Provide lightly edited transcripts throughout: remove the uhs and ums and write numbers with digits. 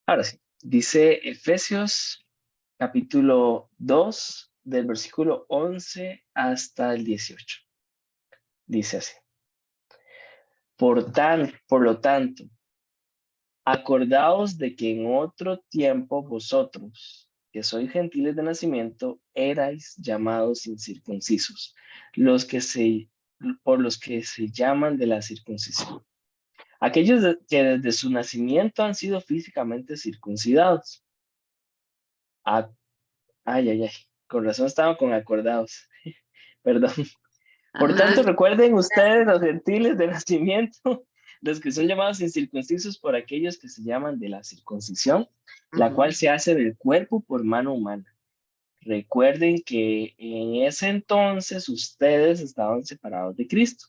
Ahora sí, dice Efesios capítulo 2 del versículo 11 hasta el 18. Dice así. Por lo tanto, acordaos de que en otro tiempo vosotros, que sois gentiles de nacimiento, erais llamados incircuncisos, por los que se llaman de la circuncisión. Aquellos que desde su nacimiento han sido físicamente circuncidados. Ah, ay, con razón estaban con acordados. Perdón. Por Ajá. tanto, recuerden ustedes los gentiles de nacimiento, los que son llamados incircuncisos por aquellos que se llaman de la circuncisión, la cual Ujú. se hace del cuerpo por mano humana. Recuerden que en ese entonces ustedes estaban separados de Cristo,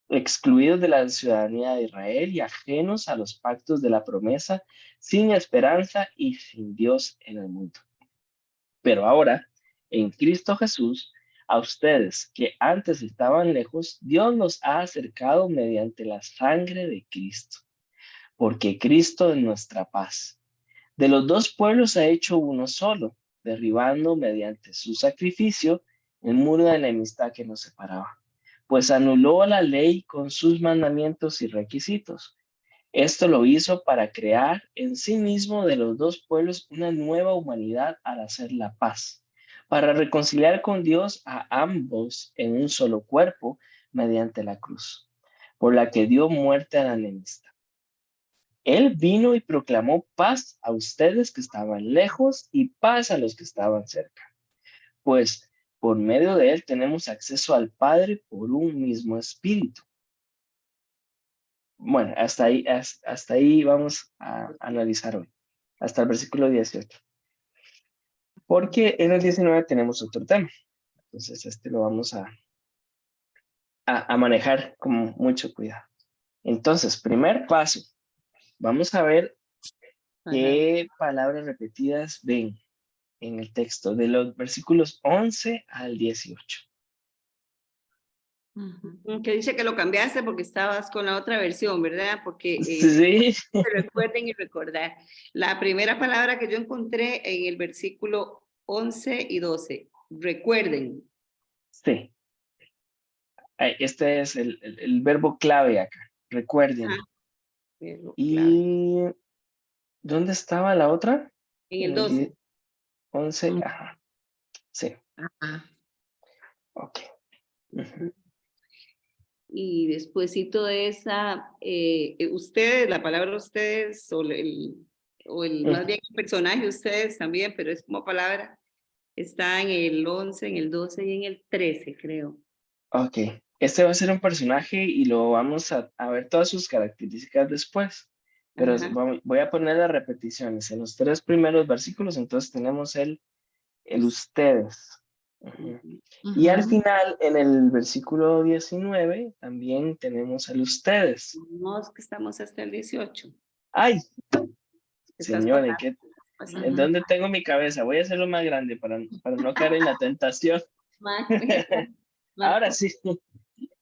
excluidos de la ciudadanía de Israel y ajenos a los pactos de la promesa, sin esperanza y sin Dios en el mundo. Pero ahora, en Cristo Jesús, a ustedes que antes estaban lejos, Dios los ha acercado mediante la sangre de Cristo, porque Cristo es nuestra paz. De los dos pueblos ha hecho uno solo, derribando mediante su sacrificio el muro de enemistad que nos separaba, pues anuló la ley con sus mandamientos y requisitos. Esto lo hizo para crear en sí mismo de los dos pueblos una nueva humanidad al hacer la paz, para reconciliar con Dios a ambos en un solo cuerpo mediante la cruz, por la que dio muerte a la enemistad. Él vino y proclamó paz a ustedes que estaban lejos y paz a los que estaban cerca, pues por medio de él tenemos acceso al Padre por un mismo espíritu. Bueno, hasta ahí vamos a analizar hoy, hasta el versículo 18. Porque en el 19 tenemos otro tema. Entonces, este lo vamos a manejar con mucho cuidado. Entonces, primer paso, vamos a ver Ajá. qué palabras repetidas ven en el texto, de los versículos 11 al 18. Ujú. Que dice que lo cambiaste porque estabas con la otra versión, ¿verdad? Porque Sí, recuerden y recordar. La primera palabra que yo encontré en el versículo 11 y 12, recuerden. sí. Este es el verbo clave acá. Ah, Recuerden. verbo clave. ¿Y dónde estaba la otra? En el En el 12. 11. Ajá. Sí. Ajá. Ok. Ujú. Y despuésito de esa, ustedes, la palabra ustedes, o el más Ujú. bien el personaje ustedes también, pero es como palabra, está en el 11, en el 12 y en el 13, creo. Ok. Este va a ser un personaje y lo vamos a ver todas sus características después. Pero Ajá. voy a poner las repeticiones. En los tres primeros versículos, entonces tenemos el ustedes. Ujú. Y al Ujú. final, en el versículo 19, también tenemos el ustedes. No, es que estamos hasta el 18. Ay, Estás señor, pasando, estás ¿en pasando. dónde tengo mi cabeza? Voy a hacerlo más grande para no caer en la tentación. Más, más Ahora sí.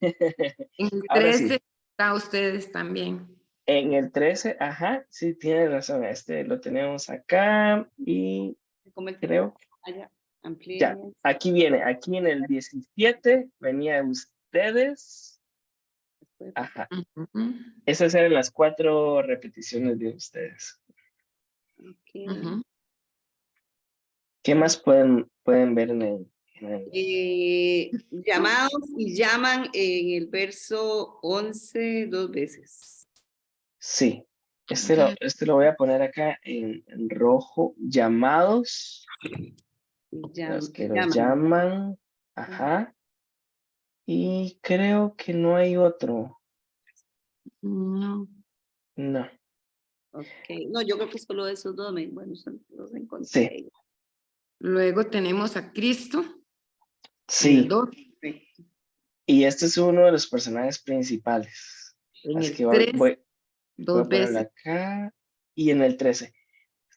En el Ahora sí. 13 está ustedes también. En el 13, ajá, sí, tiene razón. Este lo tenemos acá y como el tipo, creo que allá, ya. amplíen. Aquí viene, aquí en el 17 venía ustedes. Ajá. Ujú, Esas eran las cuatro repeticiones de ustedes. Okay. ujú. ¿Qué más pueden ver Llamados y llaman en el verso 11 dos veces. Sí, Ok. este lo voy a poner acá en rojo. Llamados, los que los Llaman. llaman, ajá. Y creo que no hay otro. No. No, Okay. No, yo creo que solo esos dos, bueno, son los sí, encontré. Luego tenemos a Cristo en el sí. 2, Y este es uno de los personajes principales. en Así que el 3 voy dos a ponerlo veces, acá. Y en el 13,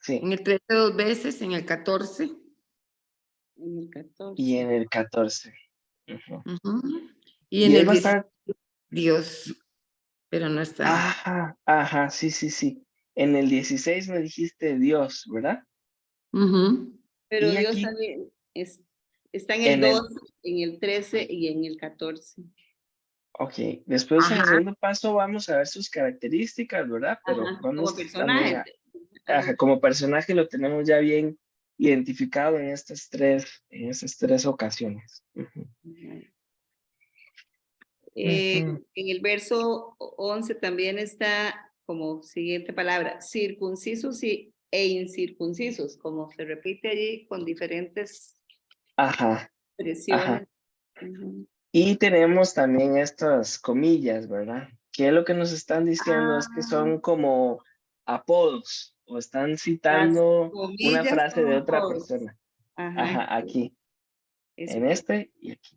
sí. en el 13 dos veces, en el 14. En el Y 14. en el 14. Ujú. Ujú. Y en Y es el 16, bastante. Dios, pero no está. Ajá, ajá, sí, sí, sí. En el 16 me dijiste Dios, ¿verdad? Ujú. Pero Y Dios aquí, también está en el en el, 12, en el 13 y en el 14. ok, después en el Ajá. segundo paso vamos a ver sus características, ¿verdad? Pero Ajá, como vamos también personaje. ajá, Ajá. como personaje lo tenemos ya bien identificado en estas tres ocasiones. Ujú. Ujú. En el verso 11 también está como siguiente palabra, circuncisos e incircuncisos, como se repite allí con diferentes Ajá, ajá. expresiones. Ujú. Y tenemos también estas comillas, ¿verdad? Que lo que nos están diciendo es que Ah, son como apodos o están las citando una comillas frase de son otra apodos. persona. Ajá, Ajá, aquí, eso en que, este y aquí.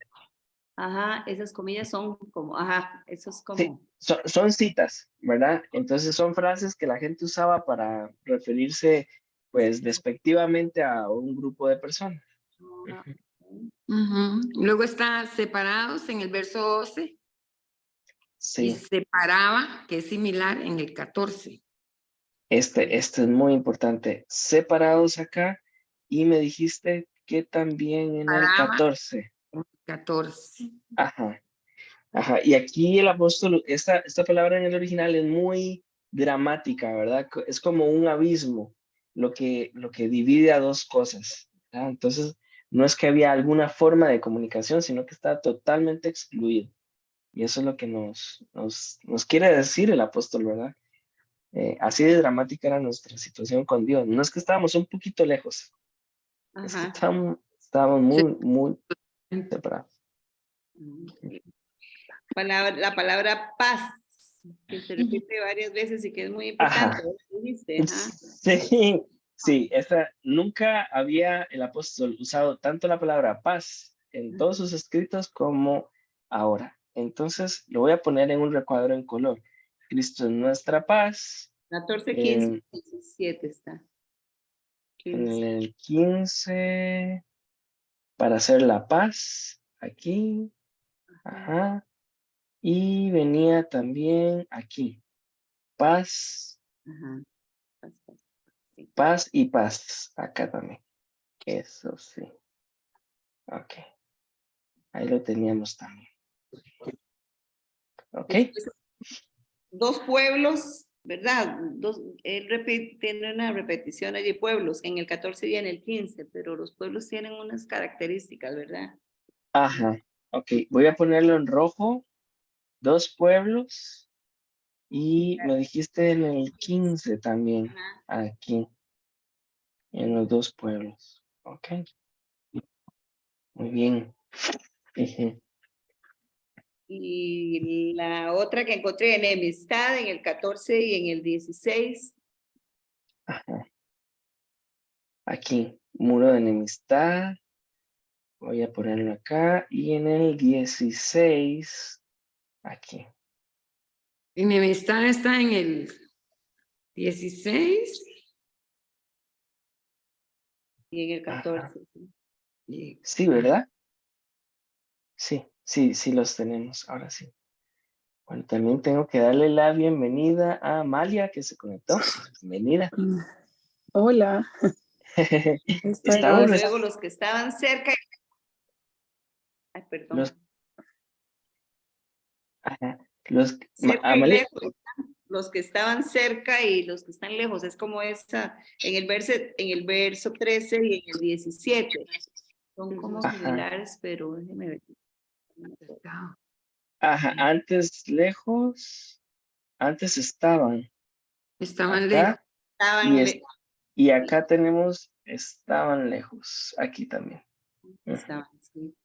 ajá, esas comillas son como, ajá, eso es Sí, como, son citas, ¿verdad? Entonces son frases que la gente usaba para referirse, pues, despectivamente a un grupo de personas. ajá, Ujú. Luego está separados en el verso 12 y Sí, separaba, que es similar en el 14. este es muy importante. Separados acá y me dijiste que también en el Separaba 14. en el 14. Ajá, ajá. Y aquí el apóstol, esta palabra en el original es muy dramática, ¿verdad? Es como un abismo lo que divide a dos cosas, ¿verdad? Entonces, no es que había alguna forma de comunicación, sino que está totalmente excluido. Y eso es lo que nos quiere decir el apóstol, ¿verdad? Así de dramática era nuestra situación con Dios. No es que estábamos un poquito lejos, es que ajá. estábamos Sí. muy, muy separados. La palabra paz, que se repite varias veces y que es muy importante, Ajá. ¿verdad? Dijiste, ajá. Sí, sí, nunca había el apóstol usado tanto la palabra paz en todos sus escritos como ahora. Entonces, lo voy a poner en un recuadro en color. Cristo es nuestra paz. 14, 15, En, 17 está. en 15. el 15, para hacer la paz, aquí, ajá. Y venía también aquí, paz, Ajá. Paz, paz, sí. paz y paz, acá también. Eso sí, ok. Ahí lo teníamos también. ¿Ok? Después, dos pueblos, ¿verdad? Tiene una repetición allí, pueblos, en el 14 y en el 15, pero los pueblos tienen unas características, ¿verdad? Ajá. Ok, voy a ponerlo en rojo. Dos pueblos. Y me dijiste en el 15 también. Ajá. Aquí, en los dos pueblos. Ok, muy bien. Ujú. Y la otra que encontré, enemistad, en el 14 y en el 16. Ajá. Aquí, muro de enemistad. Voy a ponerlo acá. Y en el 16, aquí. Enemistad está en el 16. Y en el Ajá. 14. Sí. Y- Sí, ¿verdad? Sí, sí, sí los tenemos. Ahora sí. Bueno, también tengo que darle la bienvenida a Amalia que se conectó. Bienvenida. Hola, estoy Pero Estamos luego los que estaban cerca, ay, los, perdón, ajá, cerca y Amalia, lejos, los que estaban cerca y los que están lejos, es como esa, en el verso 13 y en el 17, son como ajá, similares, pero déjeme ver. ajá, antes lejos, antes estaban Estaban lejos. acá y, Estaban, y acá tenemos estaban lejos, aquí también. Ujú. estaban, sí.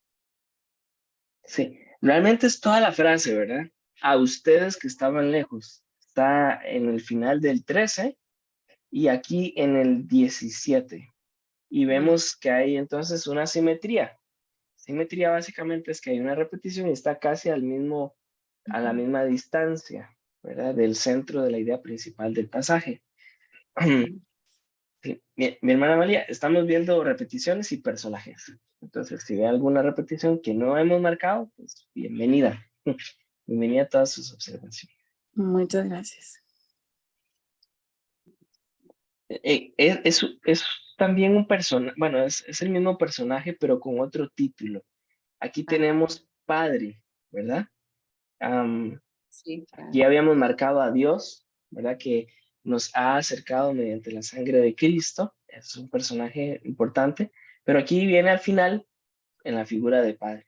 Sí, realmente es toda la frase, ¿verdad? A ustedes que estaban lejos. Está en el final del 13 y aquí en el 17. Y vemos que hay entonces una simetría. Simetría básicamente es que hay una repetición y está casi a la misma distancia, ¿verdad? Del centro de la idea principal del pasaje. Sí, mi hermana Amalia, estamos viendo repeticiones y personajes. Entonces, si ve alguna repetición que no hemos marcado, pues bienvenida. Bienvenida a todas sus observaciones. muchas gracias. Es también un personaje, bueno, es el mismo personaje, pero con otro título. Aquí Ah, tenemos Padre, ¿verdad? Am, sí, claro. Aquí habíamos marcado a Dios, ¿verdad? Que nos ha acercado mediante la sangre de Cristo. Es un personaje importante, pero aquí viene al final en la figura de Padre.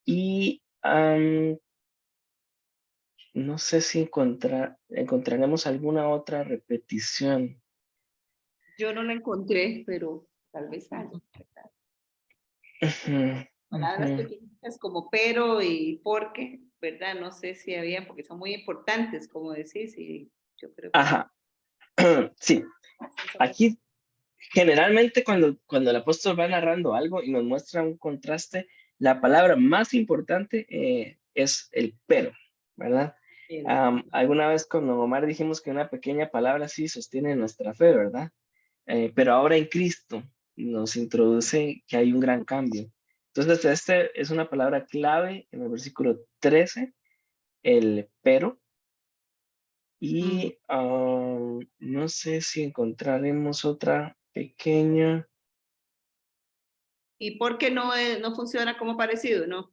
Y no sé si encontraremos alguna otra repetición. Yo no la encontré, pero tal vez haya. ¿Verdad? Ujú, Palabras ujú. pequeñitas como pero y porque, ¿verdad? No sé si había, porque son muy importantes, como decís, y yo creo que Ajá, sí. son muy- Aquí generalmente cuando el apóstol va narrando algo y nos muestra un contraste, la palabra más importante es el pero, ¿verdad? pero, Alguna vez con Don Omar dijimos que una pequeña palabra sí sostiene nuestra fe, ¿verdad? Pero ahora en Cristo nos introduce que hay un gran cambio. Entonces, este es una palabra clave en el versículo 13, el pero, Ujú. y no sé si encontraremos otra pequeña. ¿Y por qué no, no funciona como parecido, no?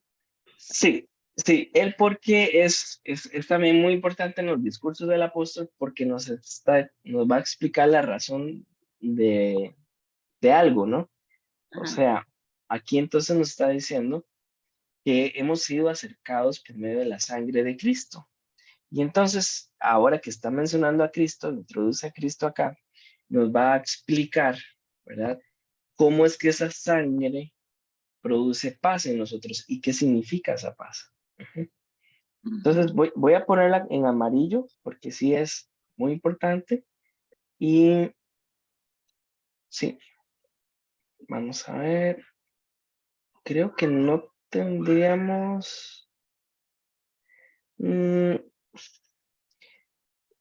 Sí, sí, el porque es también muy importante en los discursos del apóstol porque nos va a explicar la razón de algo, ¿no? O Ajá. sea, aquí entonces nos está diciendo que hemos sido acercados por medio de la sangre de Cristo. Y entonces, ahora que está mencionando a Cristo, introduce a Cristo acá, nos va a explicar, ¿verdad? Cómo es que esa sangre produce paz en nosotros y qué significa esa paz. Ujú. Entonces, Ujú. voy a ponerla en amarillo porque sí es muy importante. Y sí, vamos a ver. Creo que no tendríamos. mm,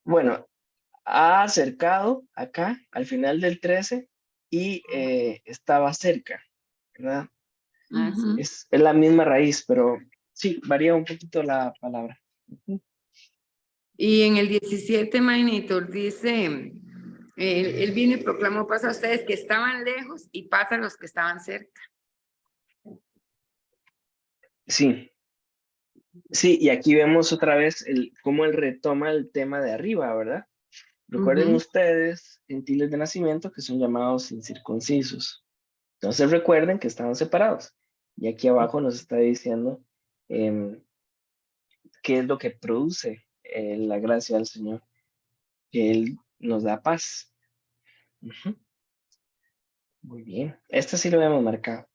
bueno, ha acercado acá al final del 13 y estaba cerca, ¿verdad? Ah, sí. Ujú. Es la misma raíz, pero sí, varía un poquito la palabra. Ujú. Y en el 17, Mainitor, dice, él vino y proclamó paz a ustedes que estaban lejos y paz a los que estaban cerca. Sí, sí, y aquí vemos otra vez cómo él retoma el tema de arriba, ¿verdad? Recuerden Ujú. ustedes, gentiles de nacimiento, que son llamados incircuncisos. Entonces recuerden que estaban separados. Y aquí abajo nos está diciendo em, qué es lo que produce la gracia del Señor, que Él nos da paz. Ujú. Muy bien, este sí lo habíamos marcado.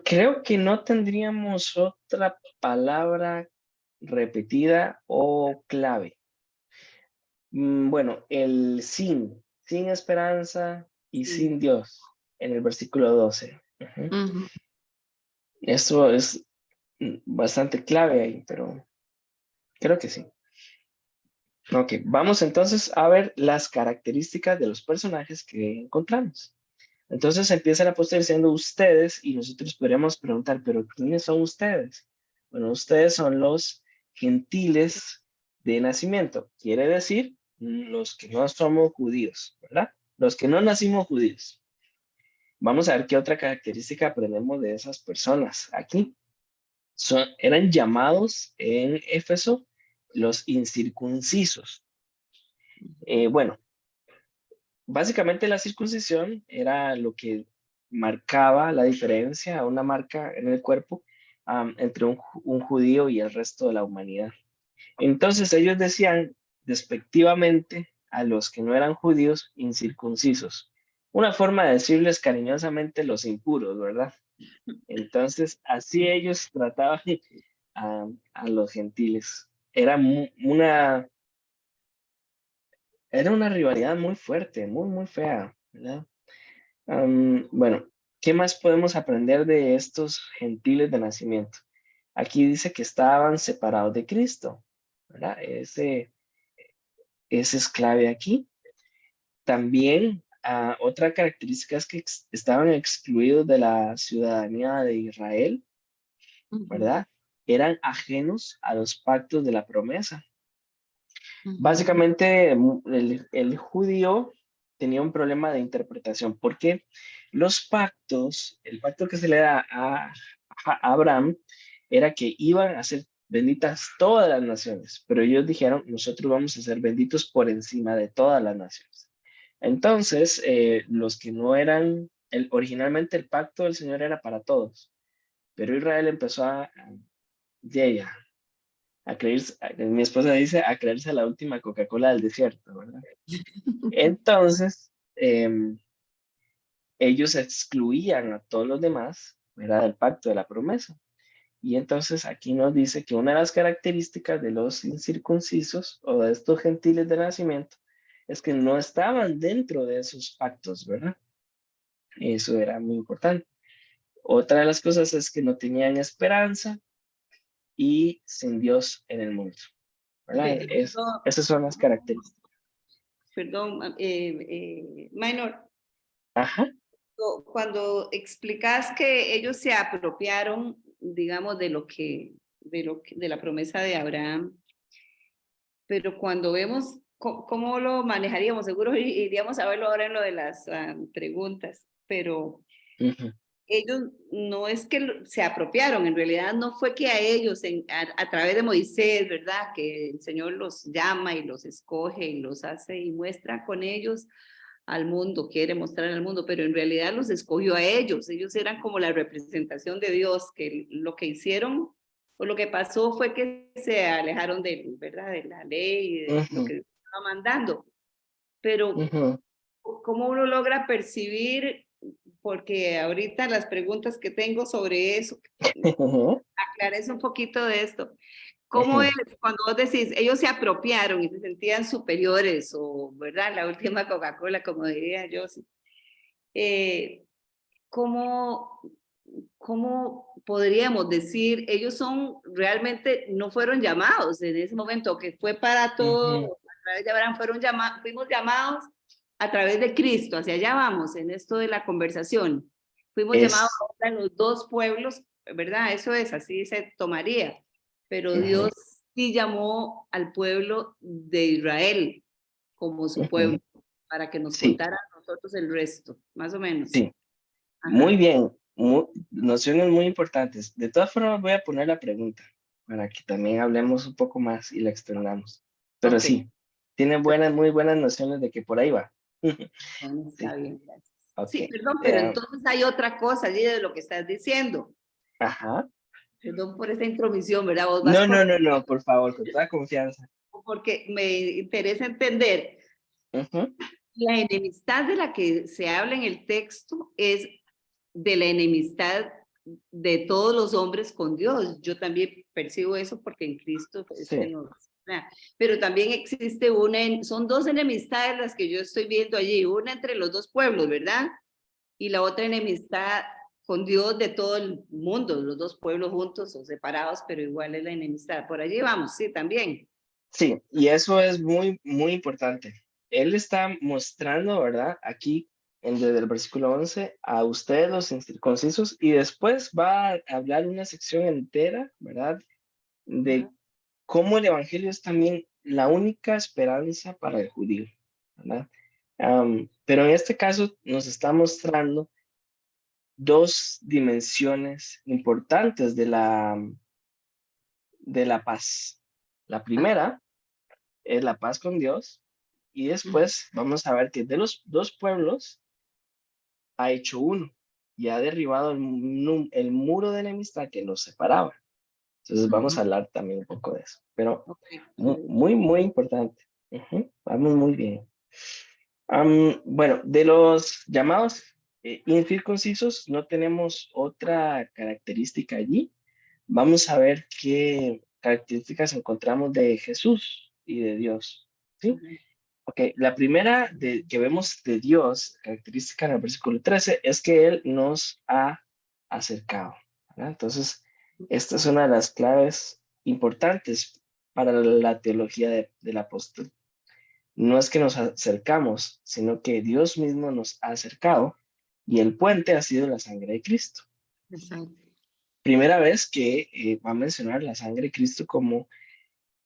Creo que no tendríamos otra palabra repetida o clave. Bueno, el sin esperanza y Sí. sin Dios, en el versículo 12. Ujú. Ujú. Esto es bastante clave ahí, pero creo que sí. Ok, vamos entonces a ver las características de los personajes que encontramos. Entonces empieza el apóstol diciendo ustedes y nosotros podríamos preguntar, pero ¿quiénes son ustedes? Bueno, ustedes son los gentiles de nacimiento, quiere decir los que no somos judíos, ¿verdad? Los que no nacimos judíos. Vamos a ver qué otra característica aprendemos de esas personas aquí. Eran llamados en Éfeso los incircuncisos. Bueno, básicamente la circuncisión era lo que marcaba la diferencia, una marca en el cuerpo entre un judío y el resto de la humanidad. Entonces ellos decían despectivamente a los que no eran judíos incircuncisos. Una forma de decirles cariñosamente los impuros, ¿verdad? Entonces así ellos trataban a los gentiles. Era una rivalidad muy fuerte, muy, muy fea, ¿verdad? Bueno, ¿qué más podemos aprender de estos gentiles de nacimiento? Aquí dice que estaban separados de Cristo, ¿verdad? Ese es clave aquí. También otra característica es que estaban excluidos de la ciudadanía de Israel, Ujú. ¿verdad? Eran ajenos a los pactos de la promesa. Ujú. Básicamente, el judío tenía un problema de interpretación, porque los pactos, el pacto que se le da a Abraham, era que iban a ser benditas todas las naciones, pero ellos dijeron, nosotros vamos a ser benditos por encima de todas las naciones. Entonces, los que no eran, originalmente el pacto del Señor era para todos, pero Israel empezó ya, a creerse, mi esposa dice, a creerse la última Coca-Cola del desierto, ¿verdad? Entonces, ellos excluían a todos los demás, ¿verdad? Del pacto de la promesa. Y entonces aquí nos dice que una de las características de los incircuncisos o de estos gentiles de nacimiento es que no estaban dentro de esos pactos, ¿verdad? Eso era muy importante. Otra de las cosas es que no tenían esperanza y sin Dios en el mundo, ¿verdad? Esas son las características. Perdón, Minor, Ajá. cuando explicas que ellos se apropiaron, digamos, de la promesa de Abraham, pero cuando vemos cómo lo manejaríamos, seguro iríamos a verlo ahora en lo de las preguntas, pero Uh-huh. ellos no es que se apropiaron, en realidad no fue que a ellos, a través de Moisés, ¿verdad? Que el Señor los llama y los escoge y los hace y muestra con ellos al mundo, quiere mostrar al mundo, pero en realidad los escogió a ellos eran como la representación de Dios, que lo que hicieron o lo que pasó fue que se alejaron de, ¿verdad? De la ley y de lo que Dios estaba mandando, pero ¿cómo uno logra percibir? Porque ahorita las preguntas que tengo sobre eso, aclares un poquito de esto. ¿Cómo es cuando vos decís, ellos se apropiaron y se sentían superiores o, ¿verdad? La última Coca-Cola, como diría yo. ¿Cómo podríamos decir, ellos realmente no fueron llamados en ese momento, que fue para todo, a través de Abraham fuimos llamados a través de Cristo, hacia allá vamos en esto de la conversación. Fuimos llamados a los dos pueblos, ¿verdad? Eso es, así se tomaría. Pero Dios sí llamó al pueblo de Israel como su pueblo, para que nos contara a nosotros el resto, más o menos. Sí, Ajá. muy bien, nociones muy importantes. De todas formas voy a poner la pregunta para que también hablemos un poco más y la extendamos. Pero sí, tiene muy buenas nociones de que por ahí va. Bueno, está bien, gracias. Okay. Sí, perdón, pero entonces hay otra cosa allí de lo que estás diciendo. Ajá. Perdón por esta intromisión, ¿verdad? Vos No, por favor, con toda confianza. Porque me interesa entender. La enemistad de la que se habla en el texto es de la enemistad de todos los hombres con Dios. Yo también percibo eso porque en Cristo pero también existe son dos enemistades las que yo estoy viendo allí, una entre los dos pueblos, ¿verdad? Y la otra enemistad con Dios de todo el mundo, los dos pueblos juntos o separados, pero igual es la enemistad. Por allí vamos, sí, también. Sí, y eso es muy importante. Él está mostrando, ¿verdad? Aquí, desde el versículo 11, a ustedes los incircuncisos, y después va a hablar una sección entera, ¿verdad? De cómo el evangelio es también la única esperanza para el judío, ¿verdad? Pero en este caso nos está mostrando dos dimensiones importantes de la paz. La primera es la paz con Dios, y después vamos a ver que de los dos pueblos ha hecho uno y ha derribado el muro de enemistad que los separaba. Entonces vamos a hablar también un poco de eso, pero muy importante. Vamos muy bien. Bueno, de los llamados incircuncisos no tenemos otra característica allí. Vamos a ver qué características encontramos de Jesús y de Dios. ¿Sí? Ok, la primera que vemos de Dios, característica en el versículo 13, es que Él nos ha acercado, ¿verdad? Entonces, esta es una de las claves importantes para la teología del apóstol. No es que nos acercamos, sino que Dios mismo nos ha acercado y el puente ha sido la sangre de Cristo. Exacto. Primera vez que va a mencionar la sangre de Cristo como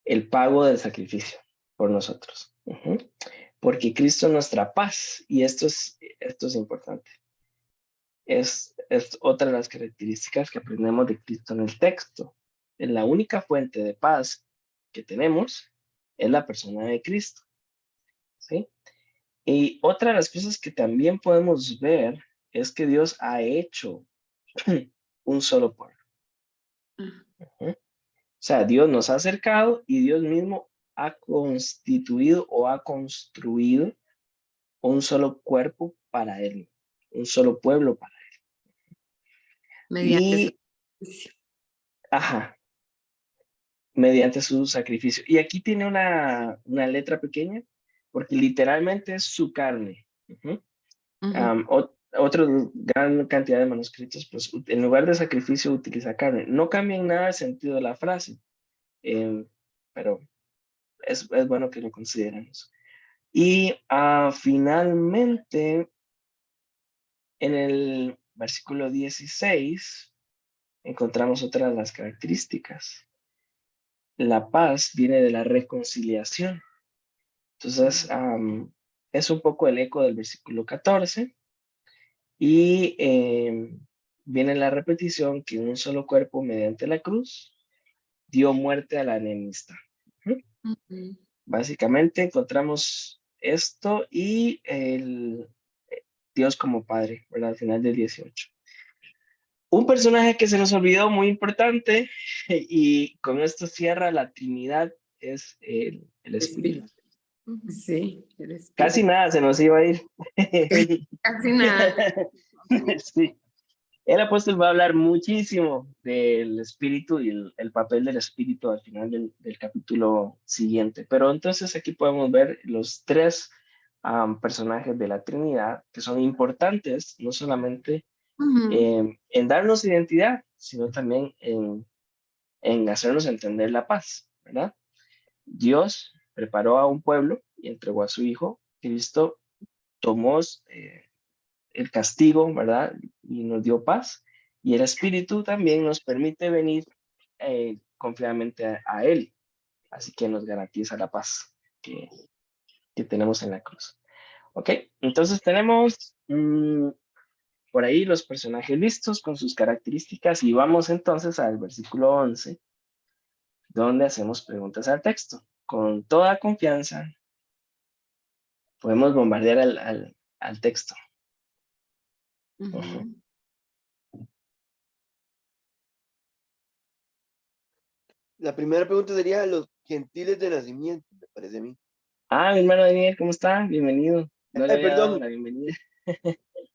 el pago del sacrificio por nosotros. porque Cristo es nuestra paz, y esto es importante. Es otra de las características que aprendemos de Cristo en el texto. Es la única fuente de paz que tenemos es la persona de Cristo, ¿sí? Y otra de las cosas que también podemos ver es que Dios ha hecho un solo pueblo. Ujú. O sea, Dios nos ha acercado y Dios mismo ha constituido o ha construido un solo cuerpo para Él, un solo pueblo para Él. Mediante su Y, ajá, mediante su sacrificio. Y aquí tiene una letra pequeña, porque literalmente es su carne. Ujú. Ujú. Otra gran cantidad de manuscritos, pues en lugar de sacrificio utiliza carne. No cambia en nada el sentido de la frase, eh, pero es bueno que lo consideremos. Y finalmente, en el versículo 16, encontramos otra de las características. La paz viene de la reconciliación. Entonces, es un poco el eco del versículo 14 y viene la repetición que un solo cuerpo mediante la cruz dio muerte a la enemistad. Ujú. Ujú. Básicamente encontramos esto y el Dios como Padre, ¿verdad? Al final del 18. Un personaje que se nos olvidó muy importante y con esto cierra la Trinidad es el Espíritu. Espíritu. Sí, el Casi espíritu. nada se nos iba a ir. Casi nada. Sí. El apóstol va a hablar muchísimo del espíritu y el papel del espíritu al final del capítulo siguiente. Pero entonces aquí podemos ver los tres personajes de la Trinidad que son importantes, no solamente Ujú. en darnos identidad, sino también en hacernos entender la paz, ¿verdad? Dios preparó a un pueblo y entregó a su Hijo. Cristo tomó el castigo, ¿verdad? Y nos dio paz. Y el Espíritu también nos permite venir confiadamente a Él. Así que nos garantiza la paz que tenemos en la cruz. ¿Ok? Entonces tenemos por ahí los personajes listos con sus características y vamos entonces al versículo 11, donde hacemos preguntas al texto. Con toda confianza podemos bombardear al texto. Ujú. Ujú. La primera pregunta sería los gentiles de nacimiento, me parece a mí. Mi hermano Daniel, ¿cómo está? Bienvenido. No le había dado Perdón. la bienvenida.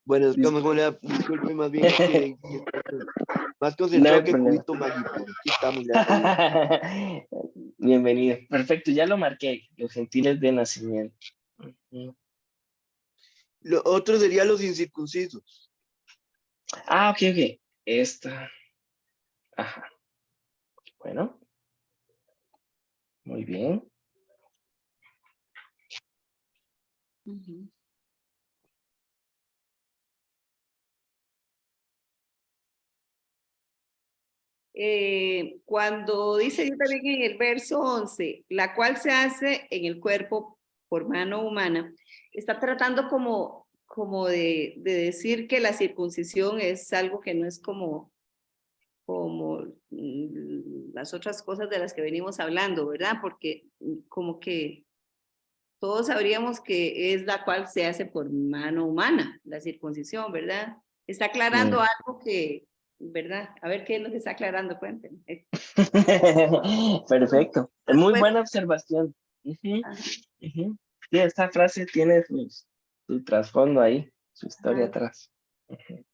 Bueno, es que Dis- disculpe más bien, es que más No hay concentrado que problema. cubito mágico. Aquí estamos ya todos. Bienvenido. Perfecto, ya lo marqué. Los gentiles de nacimiento. Ujú. Lo otro sería los incircuncisos. Ok, ok. Esta. Ajá. Bueno, muy bien. Ujú. Cuando dice yo también en el verso 11, la cual se hace en el cuerpo por mano humana, está tratando como de decir que la circuncisión es algo que no es como las otras cosas de las que venimos hablando, ¿verdad? Porque como que todos sabríamos que es la cual se hace por mano humana, la circuncisión, ¿verdad? Está aclarando Mm. algo que, ¿verdad? A ver qué es lo que está aclarando, cuéntenme. Perfecto. Muy Después, buena observación. Ujú, ujú. Sí, esta frase tiene su trasfondo ahí, su historia ajá, atrás. Ujú.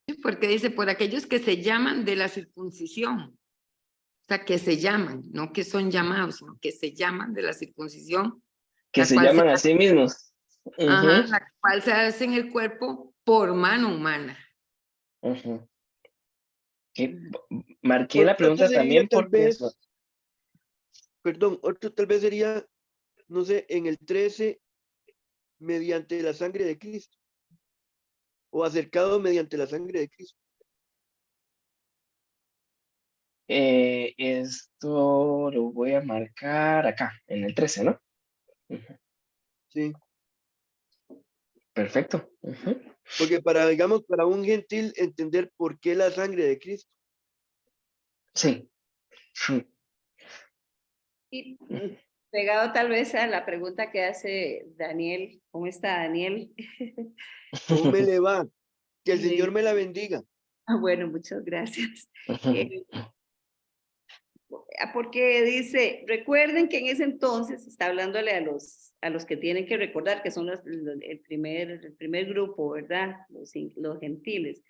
Sí, porque dice, por aquellos que se llaman de la circuncisión. O sea, que se llaman, no que son llamados, sino que se llaman de la circuncisión, Que la se cual se, llaman a sí mismos. ajá, Ujú, la cual se hace en el cuerpo por mano humana. ujú. Que Ujú. marqué la Otro pregunta sería también tal porque eso. vez, perdón, otro tal vez sería, no sé, en el 13, mediante la sangre de Cristo, o acercado mediante la sangre de Cristo. Esto lo voy a marcar acá, en el 13, ¿no? Ujú. Sí, Perfecto. Ujú. porque para, digamos, para un gentil entender por qué la sangre de Cristo. Sí. Sí. Y pegado tal vez a la pregunta que hace Daniel, ¿cómo está Daniel? ¿Cómo me le va? Que el Señor Sí. me la bendiga. Bueno, muchas gracias. Porque dice, recuerden que en ese entonces está hablándole a los que tienen que recordar, que son el primer grupo, ¿verdad? Los gentiles.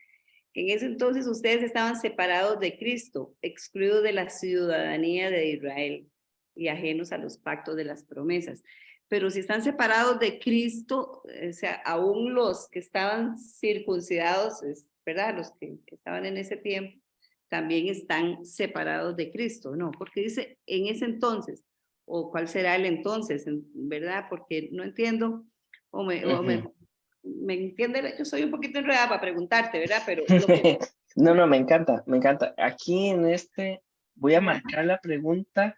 En ese entonces ustedes estaban separados de Cristo, excluidos de la ciudadanía de Israel y ajenos a los pactos de las promesas. Pero si están separados de Cristo, o sea, aún los que estaban circuncidados, ¿verdad? Los que estaban en ese tiempo, también están separados de Cristo, ¿no? Porque dice en ese entonces, o cuál será el entonces, ¿verdad? Porque no entiendo, o me entiende, yo soy un poquito enredada para preguntarte, ¿verdad? Pero lo que... No, no, me encanta, me encanta. Aquí en voy a Ajá, marcar la pregunta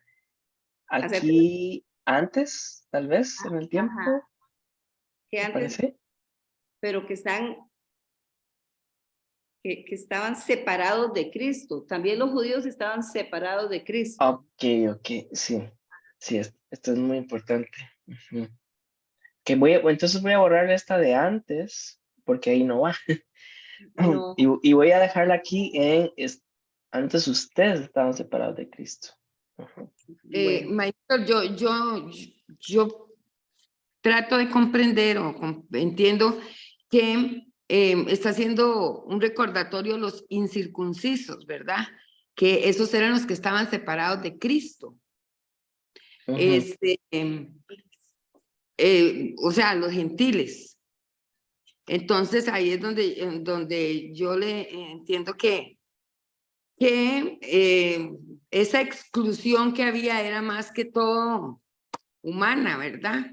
hacer, aquí antes, tal vez, en el ajá, tiempo, que ¿te antes, parece? pero que estaban separados de Cristo. También los judíos estaban separados de Cristo. Ok, ok, sí, sí, esto es muy importante. Ujú. Entonces voy a borrar esta de antes, porque ahí no va. No, Y voy a dejarla aquí antes ustedes estaban separados de Cristo. Ujú. bueno, Maestro, yo trato de comprender entiendo que está haciendo un recordatorio a los incircuncisos, ¿verdad? Que esos eran los que estaban separados de Cristo. Ujú. O sea, los gentiles. Entonces ahí es donde yo le entiendo que esa exclusión que había era más que todo humana, ¿verdad?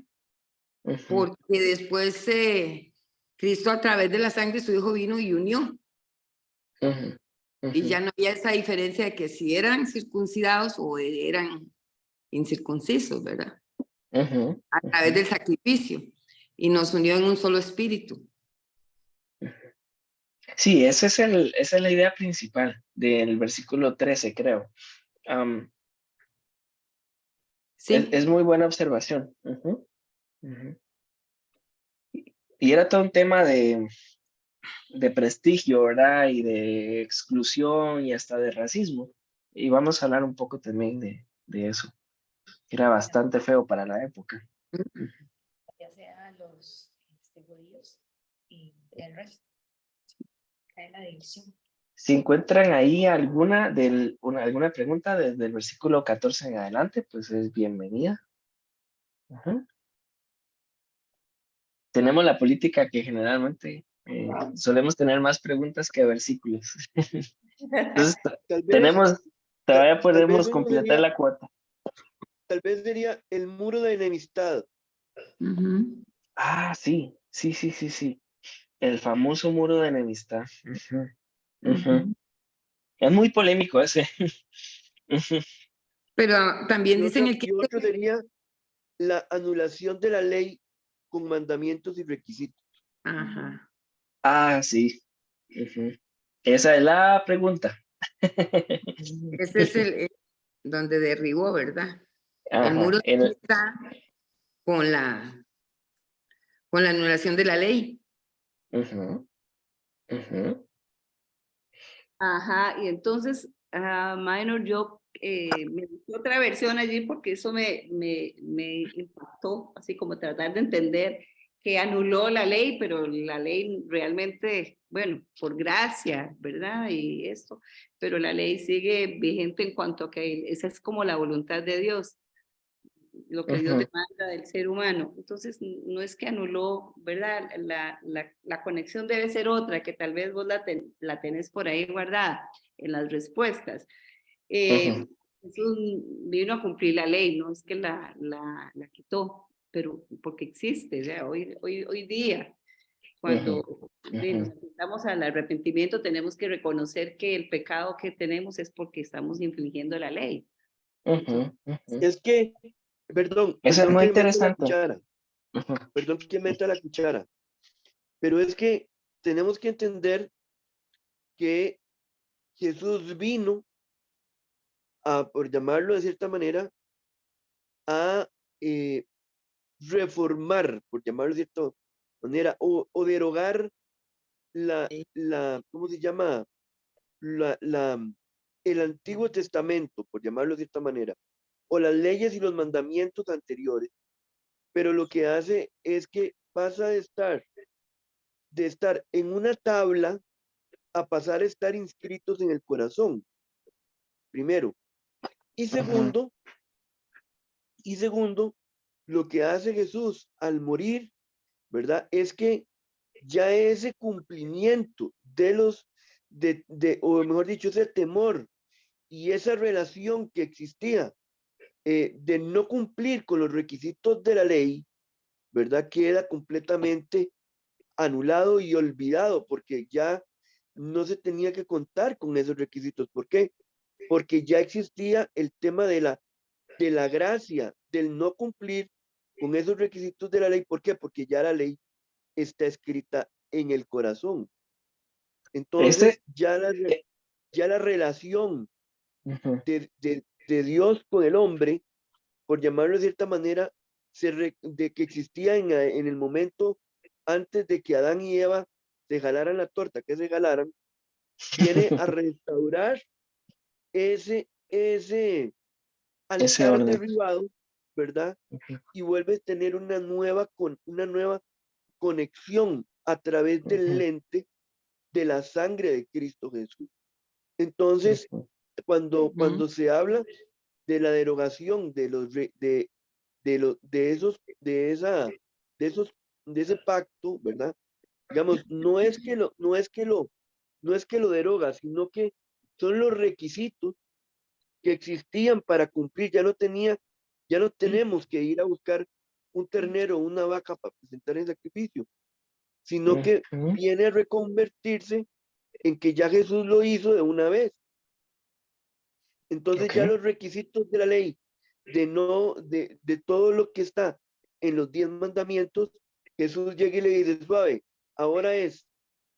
Ujú. Porque después Cristo a través de la sangre de su Hijo vino y unió. Ujú. Y Ujú. ya no había esa diferencia de que si eran circuncidados o eran incircuncisos, ¿verdad? Ujú. A través del sacrificio. Y nos unió en un solo espíritu. Sí, esa es la idea principal del versículo 13, creo. Sí. Es muy buena observación. Ujú. Ujú. Y era todo un tema de prestigio, ¿verdad? Y de exclusión y hasta de racismo. Y vamos a hablar un poco también de eso, que era bastante feo para la época. Ya sea los judíos y el resto, cae la división. Si encuentran ahí alguna pregunta desde el versículo 14 en adelante, pues es bienvenida. Ujú. Tenemos la política que generalmente solemos tener más preguntas que versículos. Entonces, Tal vez, todavía tal vez podemos uno completar la cuota. tal vez sería el muro de enemistad. Ujú. Ah, sí, sí, sí, sí, sí. El famoso muro de enemistad. Ujú, ujú. Ujú. Es muy polémico ese. Ujú. Pero también dicen el que... Y otro sería la anulación de la ley con mandamientos y requisitos. Ajá. Ah, sí. Ujú. Esa es la pregunta. Ese es donde derribó, ¿verdad? El Ajá, muro está con la anulación de la ley. ujú, ujú, ajá, y entonces, Minor, yo me busqué otra versión allí porque eso me impactó, así como tratar de entender que anuló la ley, pero la ley realmente, bueno, por gracia, ¿verdad? Y esto, pero la ley sigue vigente en cuanto a que esa es como la voluntad de Dios, lo que Dios ujú, demanda del ser humano. Entonces, no es que anuló, ¿verdad? La conexión debe ser otra, que tal vez vos la tenés por ahí guardada en las respuestas. ujú, Jesús vino a cumplir la ley, no es que la quitó, pero porque existe, ¿verdad? Hoy día, ujú, cuando ujú, nos enfrentamos al arrepentimiento, tenemos que reconocer que el pecado que tenemos es porque estamos infringiendo la ley. Entonces, ujú, ujú. Es que, perdón Eso es muy que meto la interesante. cuchara. Ujú. Perdón que meta la cuchara, pero es que tenemos que entender que Jesús vino a, por llamarlo de cierta manera, a eh, reformar, por llamarlo de cierta manera, o derogar ¿cómo se llama? La, la, el Antiguo Testamento, por llamarlo de cierta manera, o las leyes y los mandamientos anteriores, pero lo que hace es que pasa de estar en una tabla a pasar a estar inscritos en el corazón, primero. Y Ujú. segundo, y segundo, lo que hace Jesús al morir, ¿verdad? Es que ya ese cumplimiento o mejor dicho, ese temor y esa relación que existía de no cumplir con los requisitos de la ley, ¿verdad? Queda completamente anulado y olvidado porque ya no se tenía que contar con esos requisitos. ¿Por qué? Porque ya existía el tema de la gracia, del no cumplir con esos requisitos de la ley. ¿Por qué? Porque ya la ley está escrita en el corazón. Este, Entonces, ya la relación ujú, de Dios con el hombre, por llamarlo de cierta manera, de que existía en el momento antes de que Adán y Eva se jalaran la torta, que se jalaran, viene a restaurar ese ese altar orden. derribado, ¿verdad? Ujú, Y vuelve a tener una nueva conexión a través del ujú, lente de la sangre de Cristo Jesús. Entonces, ujú, cuando se habla de la derogación de esos, de esos, de ese pacto, ¿verdad? Digamos, no es que lo deroga, sino que son los requisitos que existían para cumplir. Ya no tenemos que ir a buscar un ternero o una vaca para presentar el sacrificio, sino que ujú. viene a reconvertirse en que ya Jesús lo hizo de una vez. Entonces Ok. ya los requisitos de la ley, de todo lo que está en los 10 mandamientos, Jesús llega y le dice, suave, ahora es,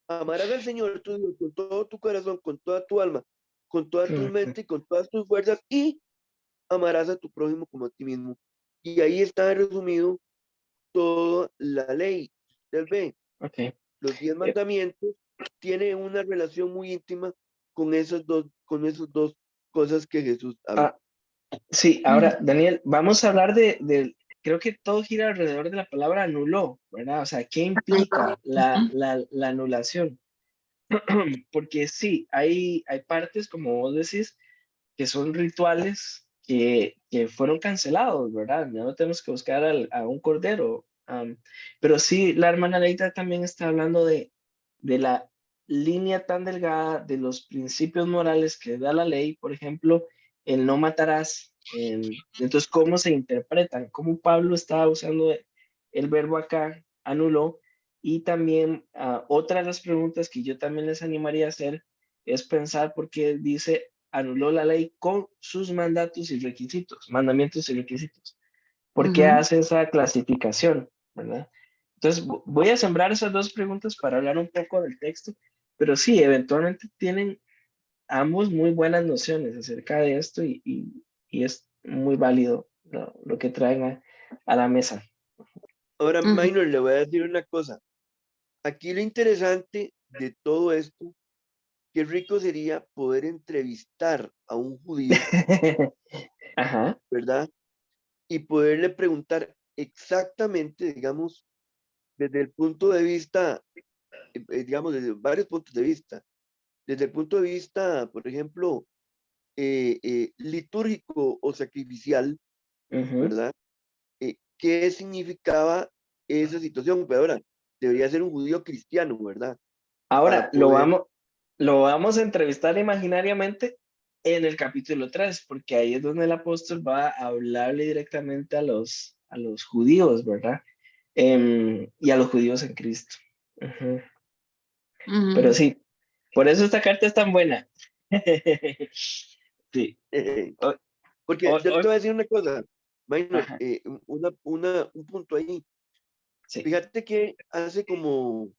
amarás al Señor tu Dios con todo tu corazón, con toda tu alma, con toda tu Ujú, mente y con todas tus fuerzas, y amarás a tu prójimo como a ti mismo. Y ahí está resumido toda la ley. Usted ve, ok. los 10 mandamientos tienen una relación muy íntima con esos dos cosas que Jesús habla. Ah, sí, ahora, Daniel, vamos a hablar creo que todo gira alrededor de la palabra anuló, ¿verdad? O sea, ¿qué implica la anulación? Porque sí, hay partes, como vos decís, que son rituales que fueron cancelados, ¿verdad? Ya no tenemos que buscar a un cordero. Pero sí, la hermana Leita también está hablando de la línea tan delgada de los principios morales que da la ley, por ejemplo, el no matarás. Entonces, ¿cómo se interpretan? ¿Cómo Pablo estaba usando el verbo acá, anuló? Y también otra de las preguntas que yo también les animaría a hacer es pensar por qué dice anuló la ley con sus mandatos y requisitos, mandamientos y requisitos. ¿Por qué Ujú. hace esa clasificación? ¿Verdad? Entonces, voy a sembrar esas dos preguntas para hablar un poco del texto, pero sí, eventualmente tienen ambos muy buenas nociones acerca de esto y es muy válido lo que traen a la mesa. Ahora, Ujú. Minor, le voy a decir una cosa. Aquí lo interesante de todo esto, qué rico sería poder entrevistar a un judío, Ajá. ¿verdad? Y poderle preguntar exactamente, digamos, desde el punto de vista, digamos, desde varios puntos de vista. Desde el punto de vista, por ejemplo, litúrgico o sacrificial, Ujú. ¿verdad? ¿Qué significaba esa situación? Pero ahora, debería ser un judío cristiano, ¿verdad? Para Ahora poder, lo vamos a entrevistar imaginariamente en el capítulo 3 porque ahí es donde el apóstol va a hablarle directamente a los judíos, ¿verdad? Y a los judíos en Cristo. Ujú. Pero Ujú. sí, por eso esta carta es tan buena. Sí. O- porque yo te o- voy a decir una cosa, Minor, ajá. un punto ahí. Sí. Fíjate que hace como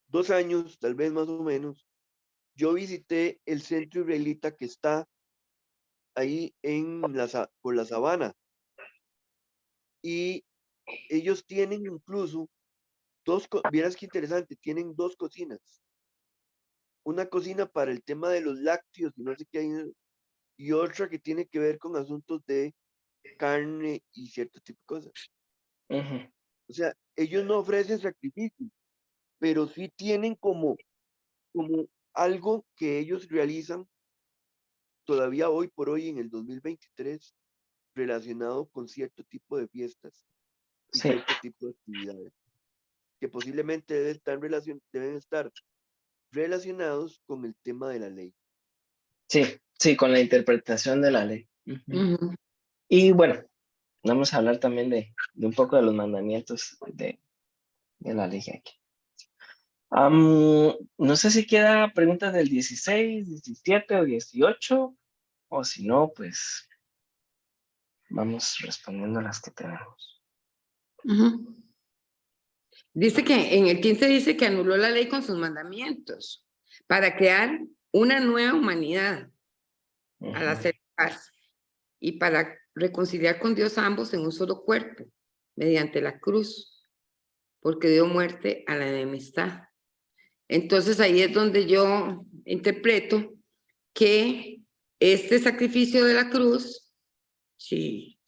2 años, tal vez más o menos, yo visité el centro israelita que está ahí por la sabana. Y ellos tienen incluso vieras qué interesante, tienen 2 cocinas. Una cocina para el tema de los lácteos y no sé qué hay, y otra que tiene que ver con asuntos de carne y cierto tipo de cosas. Ujú. O sea, ellos no ofrecen sacrificio, pero sí tienen como algo que ellos realizan todavía hoy por hoy en el 2023 relacionado con cierto tipo de fiestas y Sí, cierto tipo de actividades que posiblemente deben estar relacionados con el tema de la ley. sí, sí, con la interpretación de la ley. Ujú. Ujú. Y bueno, vamos a hablar también de un poco de los mandamientos de la ley aquí. No sé si queda preguntas del 16, 17 o 18, o si no, pues vamos respondiendo las que tenemos. Ujú. Dice que en el 15 dice que anuló la ley con sus mandamientos para crear una nueva humanidad al Ujú. hacer paz y para reconciliar con Dios a ambos en un solo cuerpo mediante la cruz, porque dio muerte a la enemistad. Entonces ahí es donde yo interpreto que este sacrificio de la cruz, sí,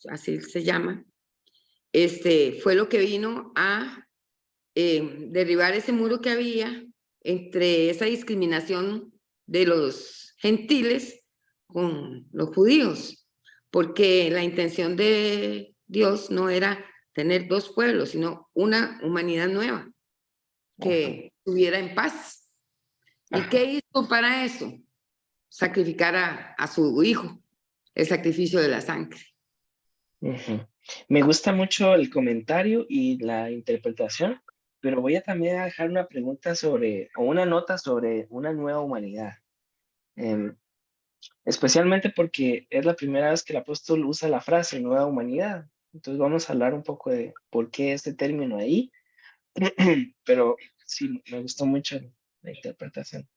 así se llama, fue lo que vino a derribar ese muro que había entre esa discriminación de los gentiles con los judíos, porque la intención de Dios no era tener 2 pueblos, sino una humanidad nueva que estuviera en paz. ¿Y Ajá. qué hizo para eso? Sacrificar a su hijo, el sacrificio de la sangre. Ujú. Me gusta mucho el comentario y la interpretación, pero voy a también a dejar una pregunta o una nota sobre una nueva humanidad. Em, Especialmente porque es la primera vez que el apóstol usa la frase nueva humanidad. Entonces vamos a hablar un poco de por qué este término ahí, pero sí, me gustó mucho la interpretación,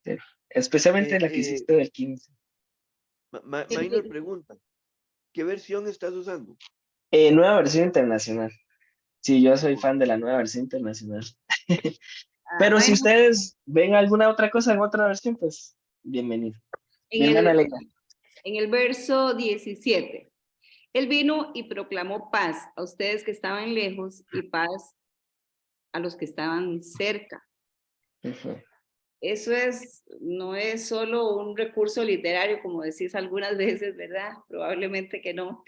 especialmente Eh, la que eh, hiciste del 15. Minor pregunta, ¿qué versión estás usando? Nueva versión internacional. Sí, yo soy Ok. fan de la nueva versión internacional. Ah, Pero si bueno, ustedes ven alguna otra cosa en otra versión, pues bienvenido. en Mi hermana el, Leila. en el verso 17, él vino y proclamó paz a ustedes que estaban lejos y paz a los que estaban cerca. Ujú. Eso no es solo un recurso literario, como decís algunas veces, ¿verdad? Probablemente que no.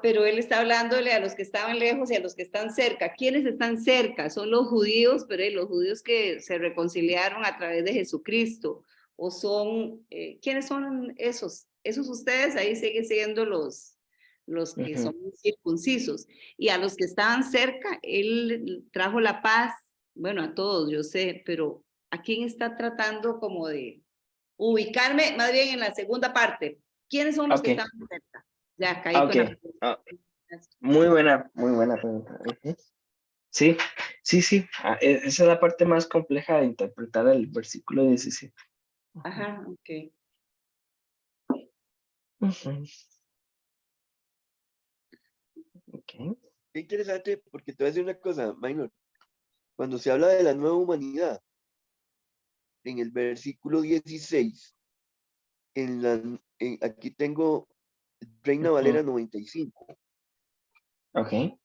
Pero él está hablándole a los que estaban lejos y a los que están cerca. ¿Quiénes están cerca? Son los judíos, pero los judíos que se reconciliaron a través de Jesucristo. ¿O son, quiénes son esos? Esos ustedes ahí siguen siendo los que Ujú. son circuncisos. Y a los que estaban cerca, él trajo la paz, bueno, a todos, yo sé, pero ¿a quién está tratando como de ubicarme más bien en la segunda parte? ¿Quiénes son los que Ok, estaban cerca? Ya caí ok. con la pregunta. Ah, muy buena pregunta. Ujú. Sí, sí, sí. Esa es la parte más compleja de interpretar el versículo 17. Ujú. Ajá, ok. Ujú. Ok. Qué interesante, porque te voy a decir una cosa, Minor. Cuando se habla de la nueva humanidad, en el versículo 16, aquí tengo Reina Ujú. Valera 95, Ok.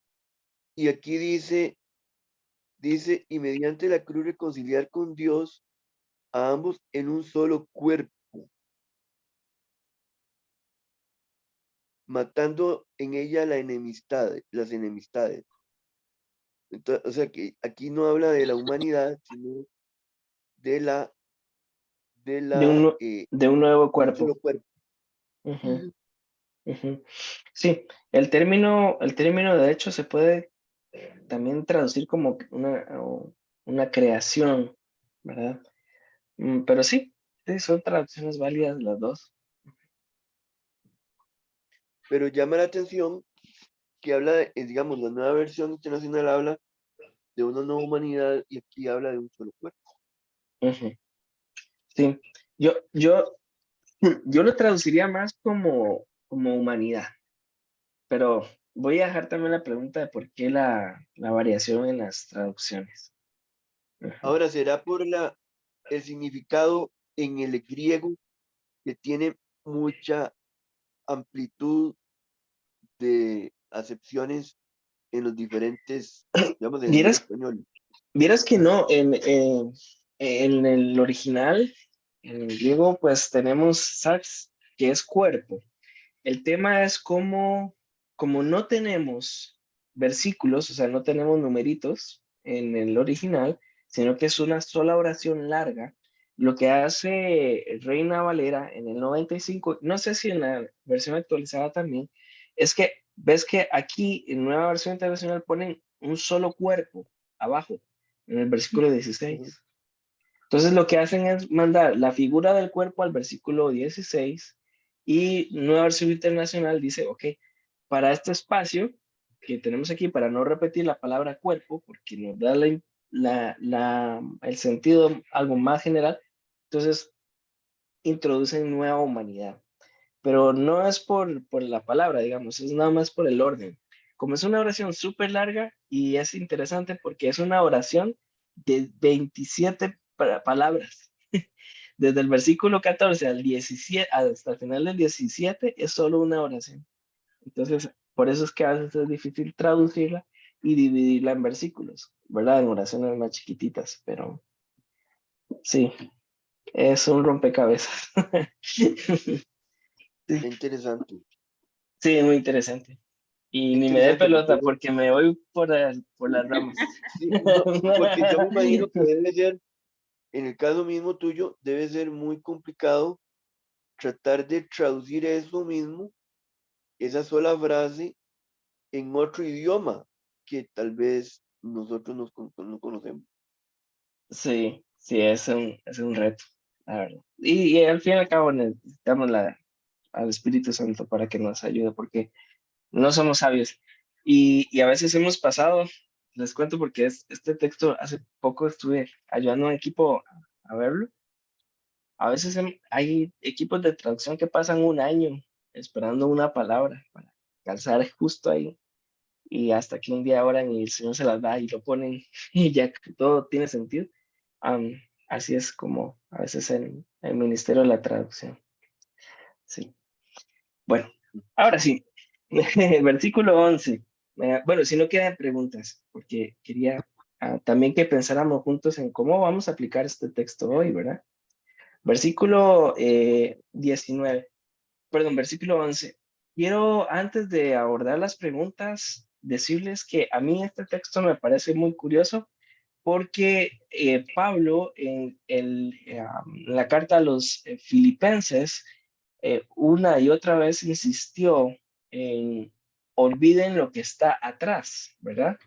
y aquí dice, y mediante la cruz reconciliar con Dios a ambos en un solo cuerpo, matando en ella las enemistades. Entonces, o sea que aquí no habla de la humanidad, sino de la, de De un, la, nu- de un nuevo de un cuerpo. solo cuerpo. Ujú, Ujú. ujú. Sí, el término de hecho se puede también traducir como una creación, ¿verdad? Pero sí, sí, son traducciones válidas las dos. Pero llama la atención que habla, digamos, la nueva versión internacional habla de una nueva humanidad y aquí habla de un solo cuerpo. Ujú. Sí, yo lo traduciría más como humanidad, pero voy a dejar también la pregunta de por qué la variación en las traducciones. Ujú. Ahora, será por el significado en el griego que tiene mucha amplitud de acepciones en los diferentes, digamos, en el Vieras, español. vieras que no, en el original, en el griego, pues tenemos sarx, que es cuerpo. El tema es como no tenemos versículos, o sea, no tenemos numeritos en el original, sino que es una sola oración larga. Lo que hace Reina Valera en el 95, no sé si en la versión actualizada también, es que ves que aquí en nueva versión internacional ponen un solo cuerpo abajo, en el versículo 16. Ujú. Entonces lo que hacen es mandar la figura del cuerpo al versículo 16 y Nueva Versión Internacional dice, ok, para este espacio que tenemos aquí, para no repetir la palabra cuerpo, porque nos da el sentido algo más general, entonces introducen nueva humanidad. Pero no es por la palabra, digamos, es nada más por el orden. Como es una oración súper larga y es interesante porque es una oración de 27 palabras. Desde el versículo 14 al 17, hasta el final del 17, es solo una oración. Entonces, por eso es que a veces es difícil traducirla y dividirla en versículos, ¿verdad? En oraciones más chiquititas, pero sí, es un rompecabezas. Qué interesante. Sí, muy interesante. Y Qué ni me dé interesante porque pelota uno, porque me voy por las ramas. sí, no, porque yo me imagino que debe ser, en el caso mismo tuyo, debe ser muy complicado tratar de traducir eso mismo, esa sola frase, en otro idioma que tal vez nosotros no conocemos. Sí, sí, es un reto, la verdad. Y al fin y al cabo necesitamos al Espíritu Santo para que nos ayude, porque no somos sabios. Y a veces hemos pasado, les cuento porque este texto hace poco estuve ayudando a un equipo a verlo. A veces hay equipos de traducción que pasan un año esperando una palabra para calzar justo ahí. Y hasta que un día oran y el Señor se las da y lo ponen y ya que todo tiene sentido. Am, Así es como a veces en el ministerio de la traducción. Sí. Bueno, ahora sí, versículo 11. Bueno, si no quedan preguntas, porque quería también que pensáramos juntos en cómo vamos a aplicar este texto hoy, ¿verdad? Versículo 19, perdón, versículo 11. Quiero, antes de abordar las preguntas, decirles que a mí este texto me parece muy curioso porque Pablo en la carta a los filipenses una y otra vez insistió en olviden lo que está atrás, ¿verdad?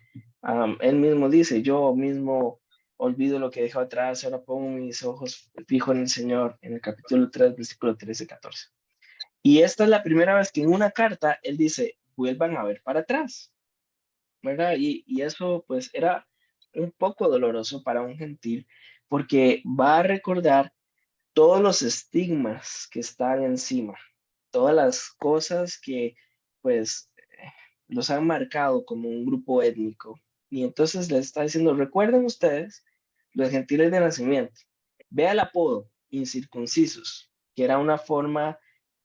Él mismo dice, yo mismo olvido lo que dejó atrás, ahora pongo mis ojos fijos en el Señor, en el capítulo 3, versículo 13-14. Y esta es la primera vez que en una carta él dice, vuelvan a ver para atrás, ¿verdad? Y eso pues era un poco doloroso para un gentil porque va a recordar todos los estigmas que están encima, todas las cosas que pues los han marcado como un grupo étnico. Y entonces les está diciendo, recuerden ustedes los gentiles de nacimiento, vea el apodo, incircuncisos, que era una forma,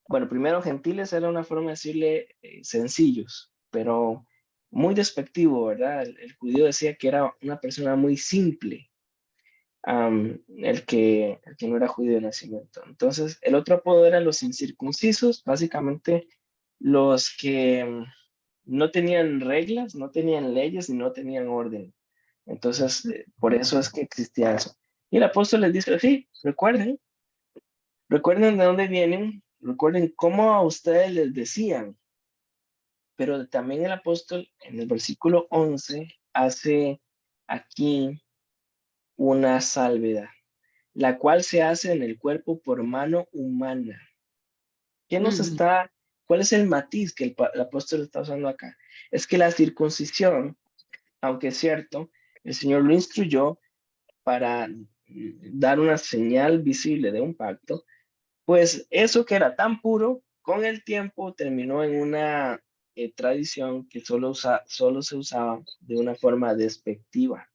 bueno, primero gentiles era una forma de decirle sencillos, pero muy despectivo, ¿verdad? El judío decía que era una persona muy simple, el que no era judío de nacimiento. Entonces, el otro apodo era los incircuncisos, básicamente los que no tenían reglas, no tenían leyes y no tenían orden. Entonces, por eso es que existía eso. Y el apóstol les dice, sí, recuerden de dónde vienen, recuerden cómo a ustedes les decían, pero también el apóstol en el versículo 11 hace aquí una salvedad, la cual se hace en el cuerpo por mano humana. ¿Qué nos Ujú. está ¿Cuál es el matiz que el apóstol está usando acá? Es que la circuncisión, aunque es cierto, el Señor lo instruyó para dar una señal visible de un pacto, pues eso que era tan puro, con el tiempo terminó en una tradición que solo se usaba de una forma despectiva.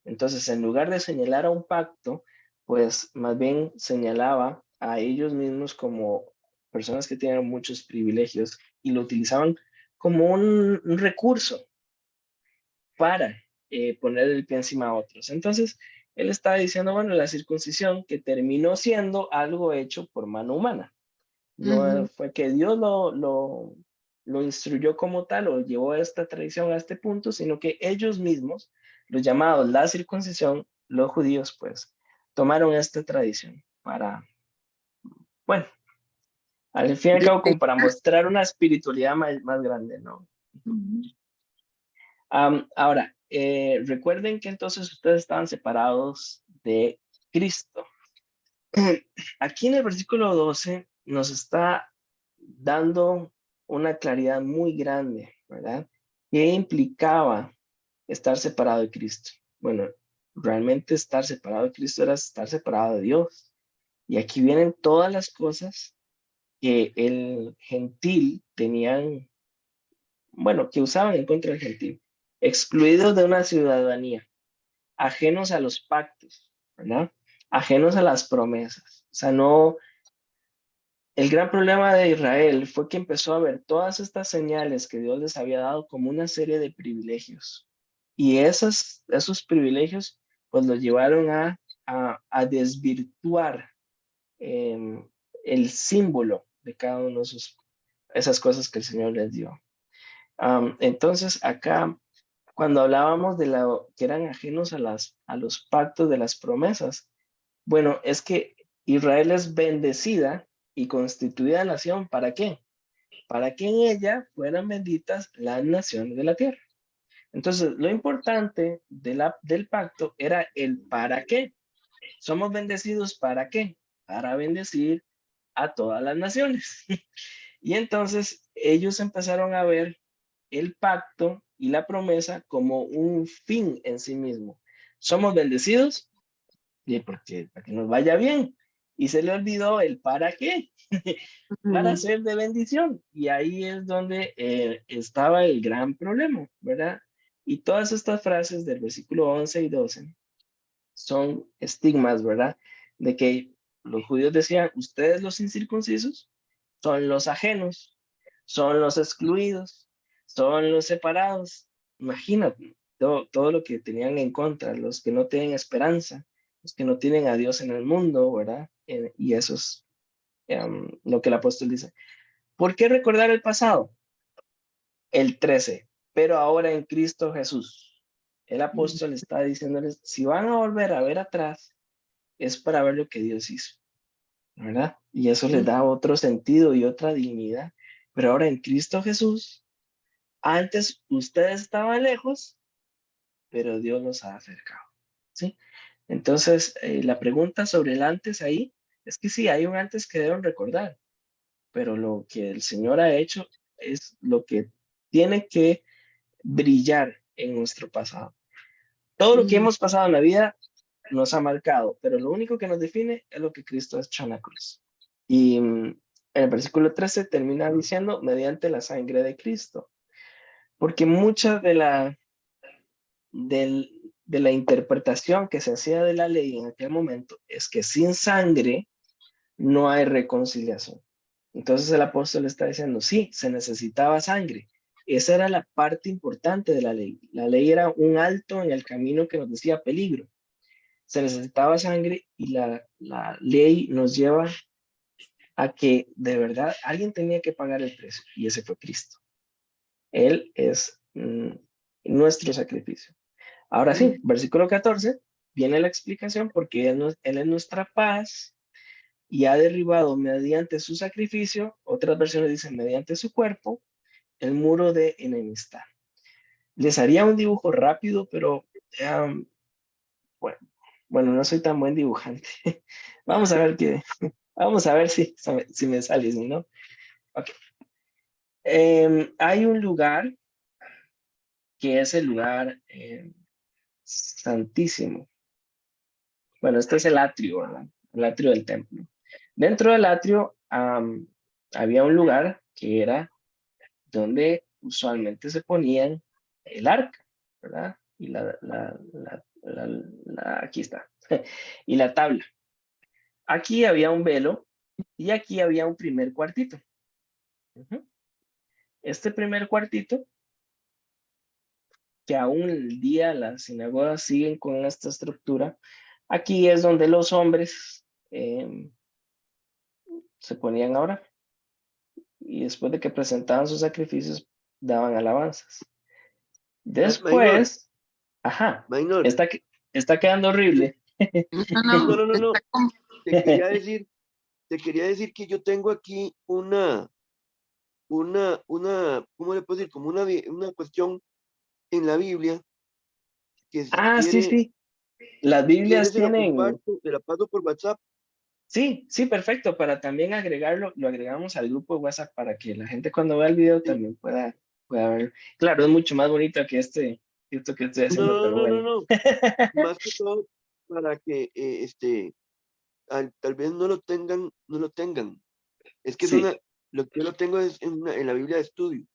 Entonces, en lugar de señalar a un pacto, pues más bien señalaba a ellos mismos como personas que tienen muchos privilegios y lo utilizaban como un recurso para poner el pie encima a otros. Entonces, él estaba diciendo, bueno, la circuncisión que terminó siendo algo hecho por mano humana. No fue que Dios lo instruyó como tal o llevó esta tradición a este punto, sino que ellos mismos, los llamados la circuncisión, los judíos, pues, tomaron esta tradición para, bueno, al fin y al cabo, como para mostrar una espiritualidad más grande, ¿no? Ahora, recuerden que entonces ustedes estaban separados de Cristo. Aquí en el versículo 12 nos está dando una claridad muy grande, ¿verdad? ¿Qué implicaba estar separado de Cristo? Bueno, realmente estar separado de Cristo era estar separado de Dios. Y aquí vienen todas las cosas que el gentil tenían, bueno, que usaban en contra del gentil, excluidos de una ciudadanía, ajenos a los pactos, ¿verdad? Ajenos a las promesas. O sea, no, el gran problema de Israel fue que empezó a ver todas estas señales que Dios les había dado como una serie de privilegios. Y esos privilegios pues los llevaron a desvirtuar el símbolo de cada uno de esas cosas que el Señor les dio. Entonces acá, cuando hablábamos de que eran ajenos a los pactos de las promesas, bueno, es que Israel es bendecida y constituida nación. ¿Para qué? Para que en ella fueran benditas las naciones de la tierra. Entonces, lo importante del pacto era el para qué. Somos bendecidos ¿para qué? Para bendecir a todas las naciones. Y entonces ellos empezaron a ver el pacto y la promesa como un fin en sí mismo. Somos bendecidos y porque para que nos vaya bien. Y se le olvidó el para qué, para ser de bendición. Y ahí es donde estaba el gran problema, ¿verdad? Y todas estas frases del versículo 11 y 12 son estigmas, ¿verdad? De que los judíos decían, ustedes los incircuncisos son los ajenos, son los excluidos, son los separados. Imagínate todo lo que tenían en contra, los que no tienen esperanza, los que no tienen a Dios en el mundo, ¿verdad? Y eso es lo que el apóstol dice. ¿Por qué recordar el pasado? El 13, pero ahora en Cristo Jesús. El apóstol está diciéndoles, si van a volver a ver atrás, es para ver lo que Dios hizo, ¿verdad? Y eso les da otro sentido y otra dignidad. Pero ahora en Cristo Jesús, antes ustedes estaban lejos, pero Dios los ha acercado, ¿sí? Entonces, la pregunta sobre el antes ahí es que sí, hay un antes que deben recordar, pero lo que el Señor ha hecho es lo que tiene que brillar en nuestro pasado. Todo lo que hemos pasado en la vida nos ha marcado, pero lo único que nos define es lo que Cristo ha hecho en la cruz. Y en el versículo 13 termina diciendo, mediante la sangre de Cristo, porque mucha de la interpretación que se hacía de la ley en aquel momento es que sin sangre no hay reconciliación. Entonces el apóstol está diciendo, sí, se necesitaba sangre. Esa era la parte importante de la ley. La ley era un alto en el camino que nos decía peligro. Se necesitaba sangre y la ley nos lleva a que de verdad alguien tenía que pagar el precio y ese fue Cristo. Él es nuestro sacrificio. Ahora sí, versículo 14, viene la explicación porque él es nuestra paz y ha derribado mediante su sacrificio, otras versiones dicen mediante su cuerpo, el muro de enemistad. Les haría un dibujo rápido, pero bueno, no soy tan buen dibujante. Vamos a ver si me sale, ¿no? Ok. Hay un lugar que es el lugar santísimo. Bueno, este es el atrio, ¿verdad? El atrio del templo. Dentro del atrio había un lugar que era donde usualmente se ponían el arca, ¿verdad? Y aquí está. Y la tabla. Aquí había un velo y aquí había un primer cuartito. Este primer cuartito, que aún el día las sinagogas siguen con esta estructura, aquí es donde los hombres se ponían a orar. Y después de que presentaban sus sacrificios, daban alabanzas. Minor, Después, ajá, Minor. está quedando horrible. No, no, no, no. está con- Te quería decir que yo tengo aquí ¿cómo le puedo decir? Como una cuestión en la Biblia que si Ah, sí, quiere, sí. Las si quiere Biblias se lo tienen, comparto, se la paso por WhatsApp. sí, sí, perfecto. Para también agregarlo, lo agregamos al grupo de WhatsApp para que la gente cuando vea el video Sí. también pueda ver. Claro, es mucho más bonito que esto que estoy No, haciendo, no, pero no, no, bueno. no. Más que todo para que tal vez no lo tengan. Es que Sí, lo que yo lo tengo es en la Biblia de estudio.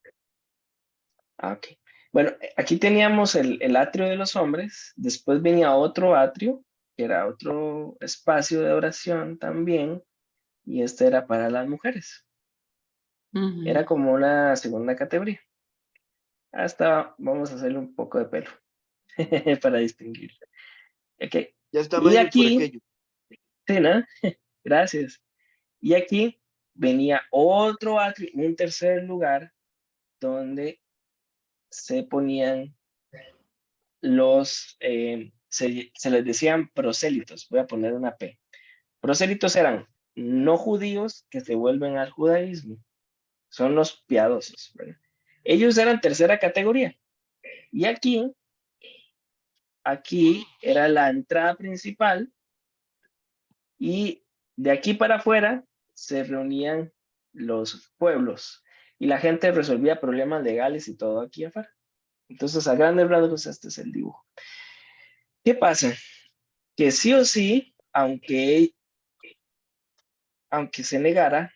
ok. Bueno, aquí teníamos el atrio de los hombres, después venía otro atrio, que era otro espacio de oración también, y este era para las mujeres. Ujú. Era como una segunda categoría. Hasta vamos a hacerle un poco de pelo para distinguir. Ok. Ya está Y Minor por aquí, aquello. sí, ¿no? Gracias. Y aquí venía otro atrio, un tercer lugar donde se ponían se les decían prosélitos, voy a poner una P. Prosélitos eran no judíos que se vuelven al judaísmo, son los piadosos, ¿verdad? Ellos eran tercera categoría. Y aquí era la entrada principal y de aquí para afuera se reunían los pueblos y la gente resolvía problemas legales y todo aquí afuera. Entonces, a grandes rasgos, este es el dibujo. ¿Qué pasa? Que sí o sí, aunque se negara,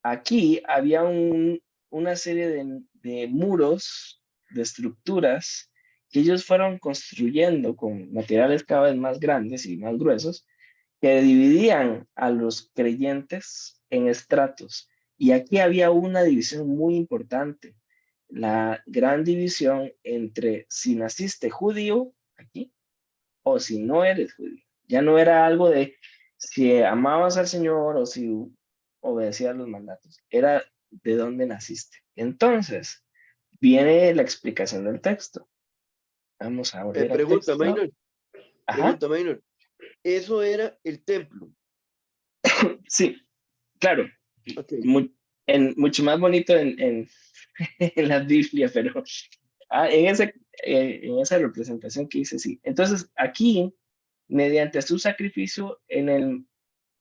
aquí había una serie de muros, de estructuras que ellos fueron construyendo con materiales cada vez más grandes y más gruesos, que dividían a los creyentes en estratos. Y aquí había una división muy importante, la gran división entre si naciste judío aquí o si no eres judío. Ya no era algo de si amabas al Señor o si obedecías los mandatos, era de dónde naciste. Entonces, viene la explicación del texto. Vamos a abrir el Pregunta, texto. Minor. Ajá, Pregunta, Minor. Eso era el templo. sí, claro, Ok. mucho más bonito en la Biblia, pero en esa representación que hice, sí. Entonces, aquí, mediante su sacrificio en el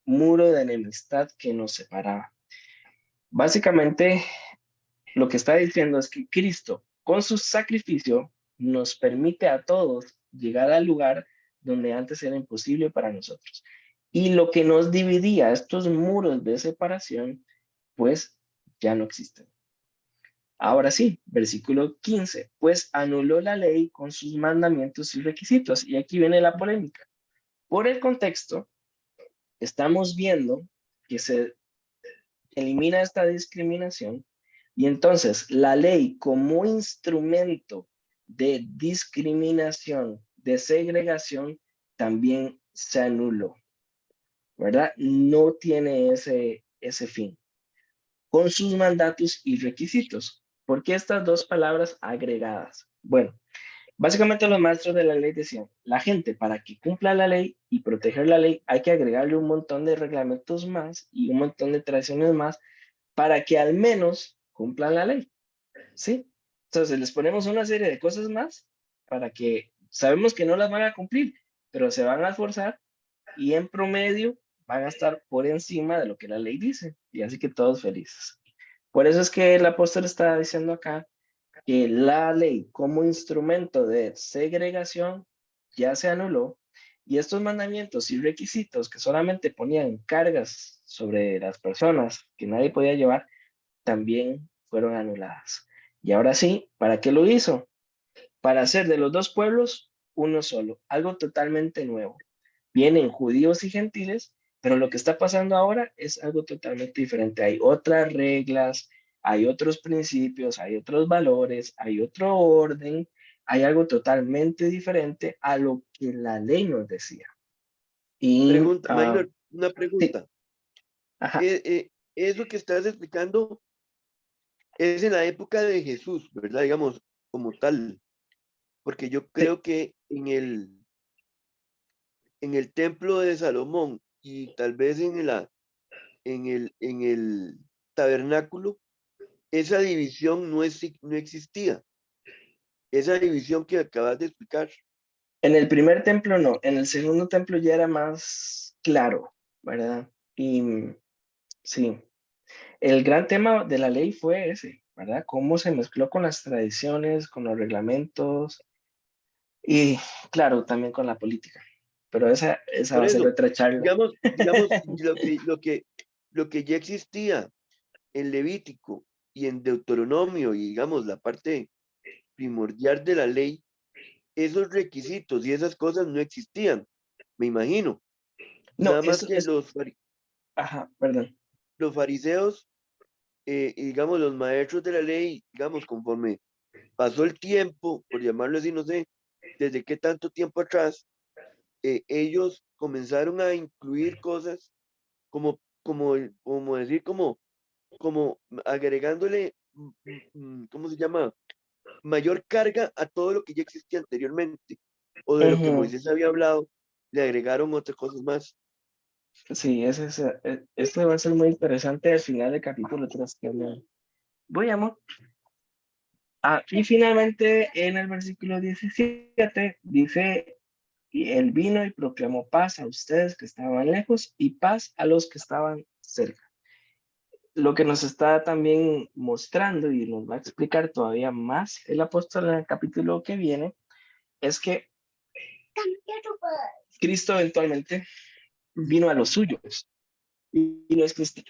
muro de enemistad que nos separaba. Básicamente, lo que está diciendo es que Cristo, con su sacrificio, nos permite a todos llegar al lugar donde antes era imposible para nosotros. Y lo que nos dividía, estos muros de separación, pues ya no existen. Ahora sí, versículo 15, pues anuló la ley con sus mandamientos y requisitos. Y aquí viene la polémica. Por el contexto, estamos viendo que se elimina esta discriminación y entonces la ley como instrumento de discriminación, de segregación, también se anuló, ¿verdad? No tiene ese fin. Con sus mandatos y requisitos. ¿Por qué estas dos palabras agregadas? Bueno, básicamente los maestros de la ley decían, la gente para que cumpla la ley y proteger la ley hay que agregarle un montón de reglamentos más y un montón de tradiciones más para que al menos cumplan la ley, ¿sí? Entonces les ponemos una serie de cosas más para que sabemos que no las van a cumplir, pero se van a esforzar y en promedio van a estar por encima de lo que la ley dice y así que todos felices. Por eso es que el apóstol está diciendo acá que la ley como instrumento de segregación ya se anuló y estos mandamientos y requisitos que solamente ponían cargas sobre las personas que nadie podía llevar, también fueron anuladas. Y ahora sí, ¿para qué lo hizo? Para hacer de los dos pueblos uno solo, algo totalmente nuevo. Vienen judíos y gentiles, pero lo que está pasando ahora es algo totalmente diferente. Hay otras reglas, hay otros principios, hay otros valores, hay otro orden, hay algo totalmente diferente a lo que la ley nos decía. Y Pregunta, Minor, una sí, pregunta. ajá, Eso que estás explicando es en la época de Jesús, ¿verdad? Digamos, como tal. Porque yo sí. creo que en el templo de Salomón y tal vez en el tabernáculo, esa división no existía. Esa división que acabas de explicar. En el primer templo no, en el segundo templo ya era más claro, ¿verdad? Y sí, el gran tema de la ley fue ese, ¿verdad? Cómo se mezcló con las tradiciones, con los reglamentos y, claro, también con la política. Pero esa Por va a ser eso, otra charla. digamos, lo que ya existía en Levítico y en Deuteronomio y digamos la parte primordial de la ley, esos requisitos y esas cosas no existían, me imagino. No, Nada más eso que es, ajá, perdón. los fariseos y digamos los maestros de la ley, digamos, conforme pasó el tiempo, por llamarlo así, no sé, desde qué tanto tiempo atrás, ellos comenzaron a incluir cosas como decir, como agregándole, ¿cómo se llama? Mayor carga a todo lo que ya existía anteriormente, o de lo que Ujú. Moisés había hablado, le agregaron otras cosas más. Sí, esto va a ser muy interesante al final del capítulo 3 que voy, amor. Y finalmente en el versículo 17 dice, y él vino y proclamó paz a ustedes que estaban lejos y paz a los que estaban cerca. Lo que nos está también mostrando y nos va a explicar todavía más el apóstol en el capítulo que viene es que Cristo eventualmente vino a los suyos y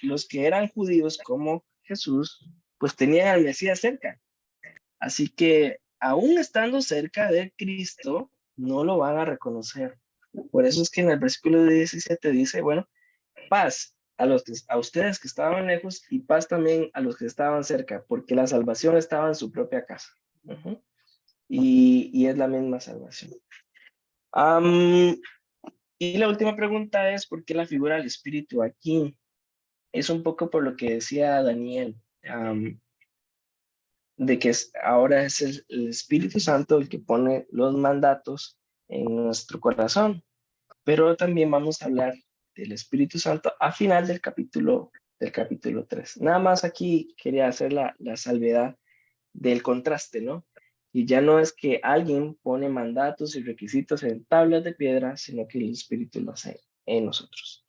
los que eran judíos como Jesús pues tenían al Mesías cerca. Así que aún estando cerca de Cristo no lo van a reconocer. Por eso es que en el versículo 17 dice, bueno, paz a ustedes que estaban lejos y paz también a los que estaban cerca, porque la salvación estaba en su propia casa. Ujú. Y es la misma salvación. Am, y la última pregunta es, ¿por qué la figura del Espíritu aquí? Es un poco por lo que decía Daniel, de que ahora es el Espíritu Santo el que pone los mandatos en nuestro corazón. Pero también vamos a hablar del Espíritu Santo a final del capítulo 3. Nada más aquí quería hacer la salvedad del contraste, ¿no? Y ya no es que alguien pone mandatos y requisitos en tablas de piedra, sino que el Espíritu lo hace en nosotros.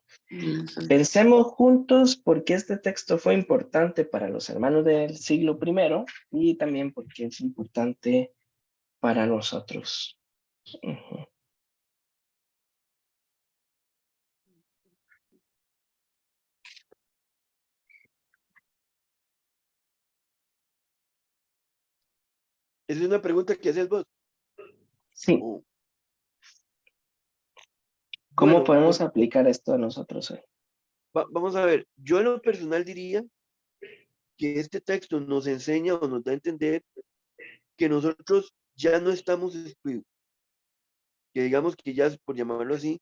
Pensemos juntos por qué este texto fue importante para los hermanos del siglo I y también por qué es importante para nosotros. Uh-huh. Esa es una pregunta que haces vos. Sí, Oh, ¿cómo bueno, podemos aplicar esto a nosotros hoy? vamos a ver, yo en lo personal diría que este texto nos enseña o nos da a entender que nosotros ya no estamos excluidos, que digamos que ya, por llamarlo así,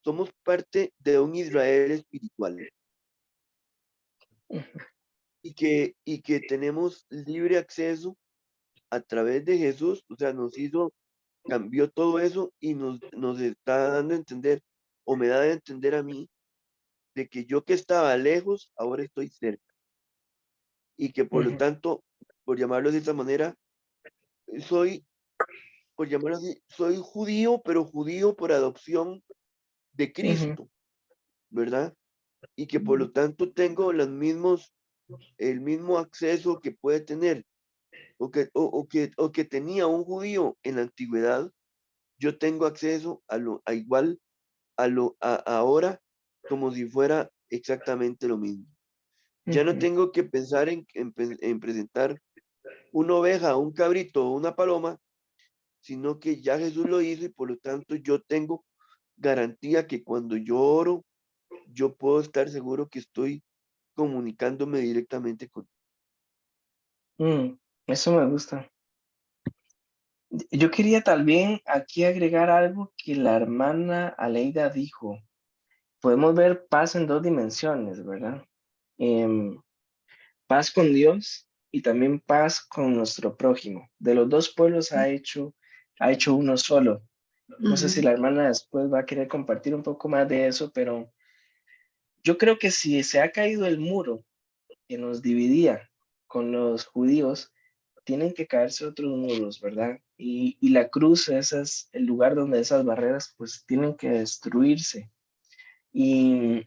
somos parte de un Israel espiritual y que tenemos libre acceso a través de Jesús, o sea, cambió todo eso y nos está dando a entender, o me da a entender a mí, de que yo que estaba lejos, ahora estoy cerca y que por lo Uh-huh. tanto, por llamarlo de esta manera, soy, por llamarlo así, soy judío, pero judío por adopción de Uh-huh. Cristo, ¿verdad? Y que por lo tanto tengo los mismos el mismo acceso que puede tener o que tenía un judío en la antigüedad, yo tengo acceso a igual a ahora como si fuera exactamente lo mismo. Ya no Ujú. tengo que pensar en presentar una oveja, un cabrito o una paloma, sino que ya Jesús lo hizo y por lo tanto yo tengo garantía que cuando yo oro, yo puedo estar seguro que estoy comunicándome directamente con. Eso me gusta. Yo quería también aquí agregar algo que la hermana Aleida dijo. Podemos ver paz en dos dimensiones, ¿verdad? Em, Paz con Dios y también paz con nuestro prójimo. De los dos pueblos ha hecho uno solo. No sé si Ujú. la hermana después va a querer compartir un poco más de eso, pero yo creo que si se ha caído el muro que nos dividía con los judíos, tienen que caerse otros muros, ¿verdad? Y la cruz, ese es el lugar donde esas barreras pues tienen que destruirse. Y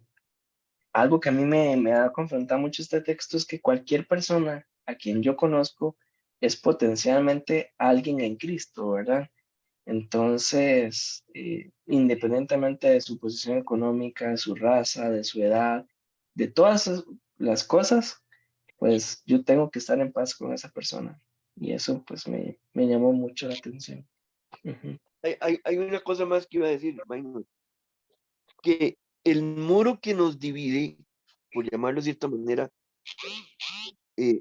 algo que a mí me ha confrontado mucho este texto es que cualquier persona a quien yo conozco es potencialmente alguien en Cristo, ¿verdad? Entonces, independientemente de su posición económica, de su raza, de su edad, de todas las cosas, pues yo tengo que estar en paz con esa persona. Y eso pues me llamó mucho la atención. Ujú. Hay una cosa más que iba a decir, Maynard, que el muro que nos divide, por llamarlo de cierta manera, eh,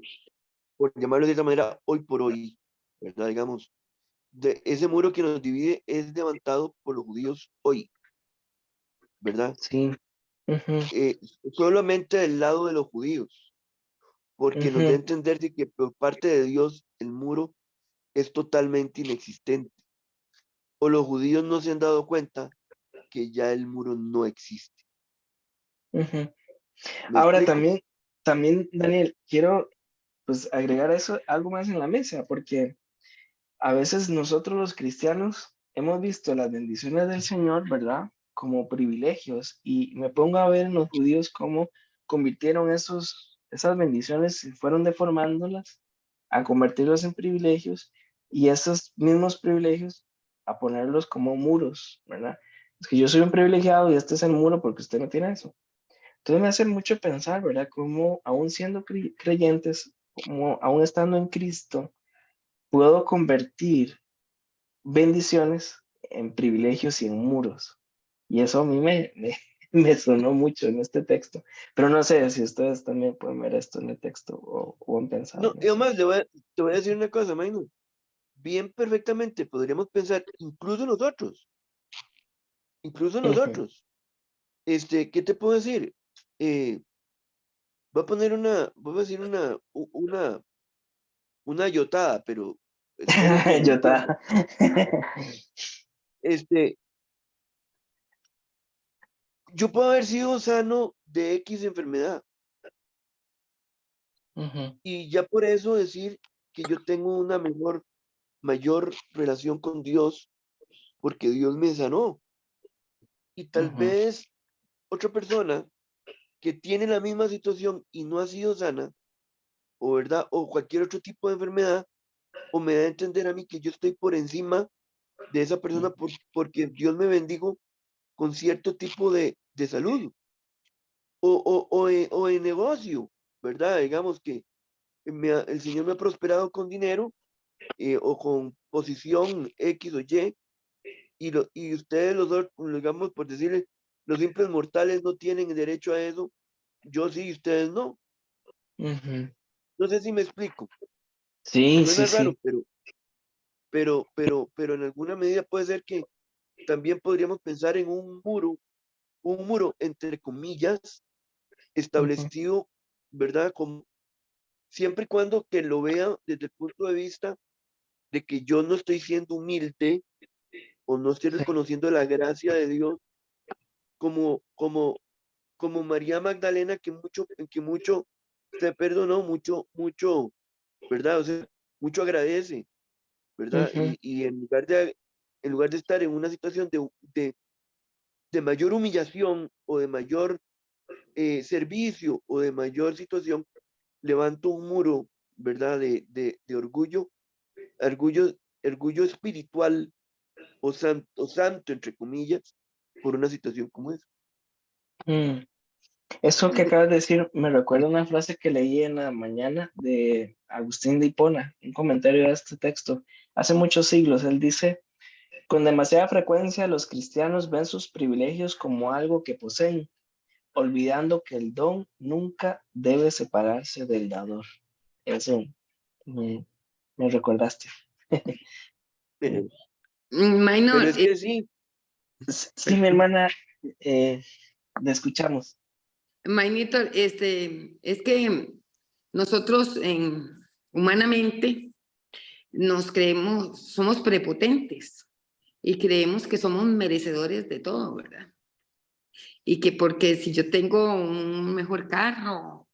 hoy por hoy, ¿verdad? Digamos, ese muro que nos divide es levantado por los judíos hoy, ¿verdad? Sí. Ujú, Eh, Solamente del lado de los judíos, porque nos da a ujú, entender de que por parte de Dios el muro es totalmente inexistente. O los judíos no se han dado cuenta que ya el muro no existe. ujú. ¿Me Ahora explico? también, Daniel, quiero pues agregar eso, algo más en la mesa, porque a veces nosotros los cristianos hemos visto las bendiciones del Señor, ¿verdad? Como privilegios, y me pongo a ver en los judíos cómo convirtieron esas bendiciones y fueron deformándolas a convertirlos en privilegios y esos mismos privilegios a ponerlos como muros, ¿verdad? Es que yo soy un privilegiado y este es el muro porque usted no tiene eso. Entonces me hace mucho pensar, ¿verdad? Cómo aún siendo creyentes, como aún estando en Cristo, puedo convertir bendiciones en privilegios y en muros. Y eso a mí me sonó mucho en este texto. Pero no sé si ustedes también pueden ver esto en el texto o han pensado No, en y eso. además te voy a decir una cosa, Maynard. Bien perfectamente podríamos pensar, incluso Ujú. nosotros, ¿qué te puedo decir? Eh, voy a decir una yotada, pero espero que me Yo entiendan. estaba. Este, yo puedo haber sido sano de X enfermedad Ujú, y ya por eso decir que yo tengo una mayor relación con Dios porque Dios me sanó. Y tal ujú. vez otra persona que tiene la misma situación y no ha sido sana, o verdad, o cualquier otro tipo de enfermedad, o me da a entender a mí que yo estoy por encima de esa persona porque Dios me bendijo con cierto tipo de salud o en negocio, ¿verdad? Digamos que el Señor me ha prosperado con dinero o con posición X o y ustedes los dos, digamos, por decirle, los simples mortales no tienen derecho a eso, yo sí y ustedes no. Ujú. No sé si me explico. Sí, sí, Suena raro, sí. pero en alguna medida puede ser que también podríamos pensar en un muro entre comillas, Ujú. establecido, ¿verdad? Como, siempre y cuando que lo vea desde el punto de vista de que yo no estoy siendo humilde o no estoy Sí. reconociendo la gracia de Dios como, como, como María Magdalena que mucho se perdonó, ¿verdad? O sea, mucho agradece, ¿verdad? Ujú. Y en lugar de estar en una situación de mayor humillación o de mayor servicio o de mayor situación, levanta un muro, ¿verdad? De orgullo, orgullo espiritual o santo, entre comillas, por una situación como esa. Mm. Eso que acabas de decir me recuerda una frase que leí en la mañana de Agustín de Hipona, un comentario de este texto. Hace muchos siglos, él dice, con demasiada frecuencia los cristianos ven sus privilegios como algo que poseen, olvidando que el don nunca debe separarse del dador. Eso me, me recordaste. Pero, pero Minor, es que sí, Sí, mi hermana, le escuchamos. Mainito, es que nosotros humanamente nos creemos, somos prepotentes y creemos que somos merecedores de todo, ¿verdad? Y que porque si yo tengo un mejor carro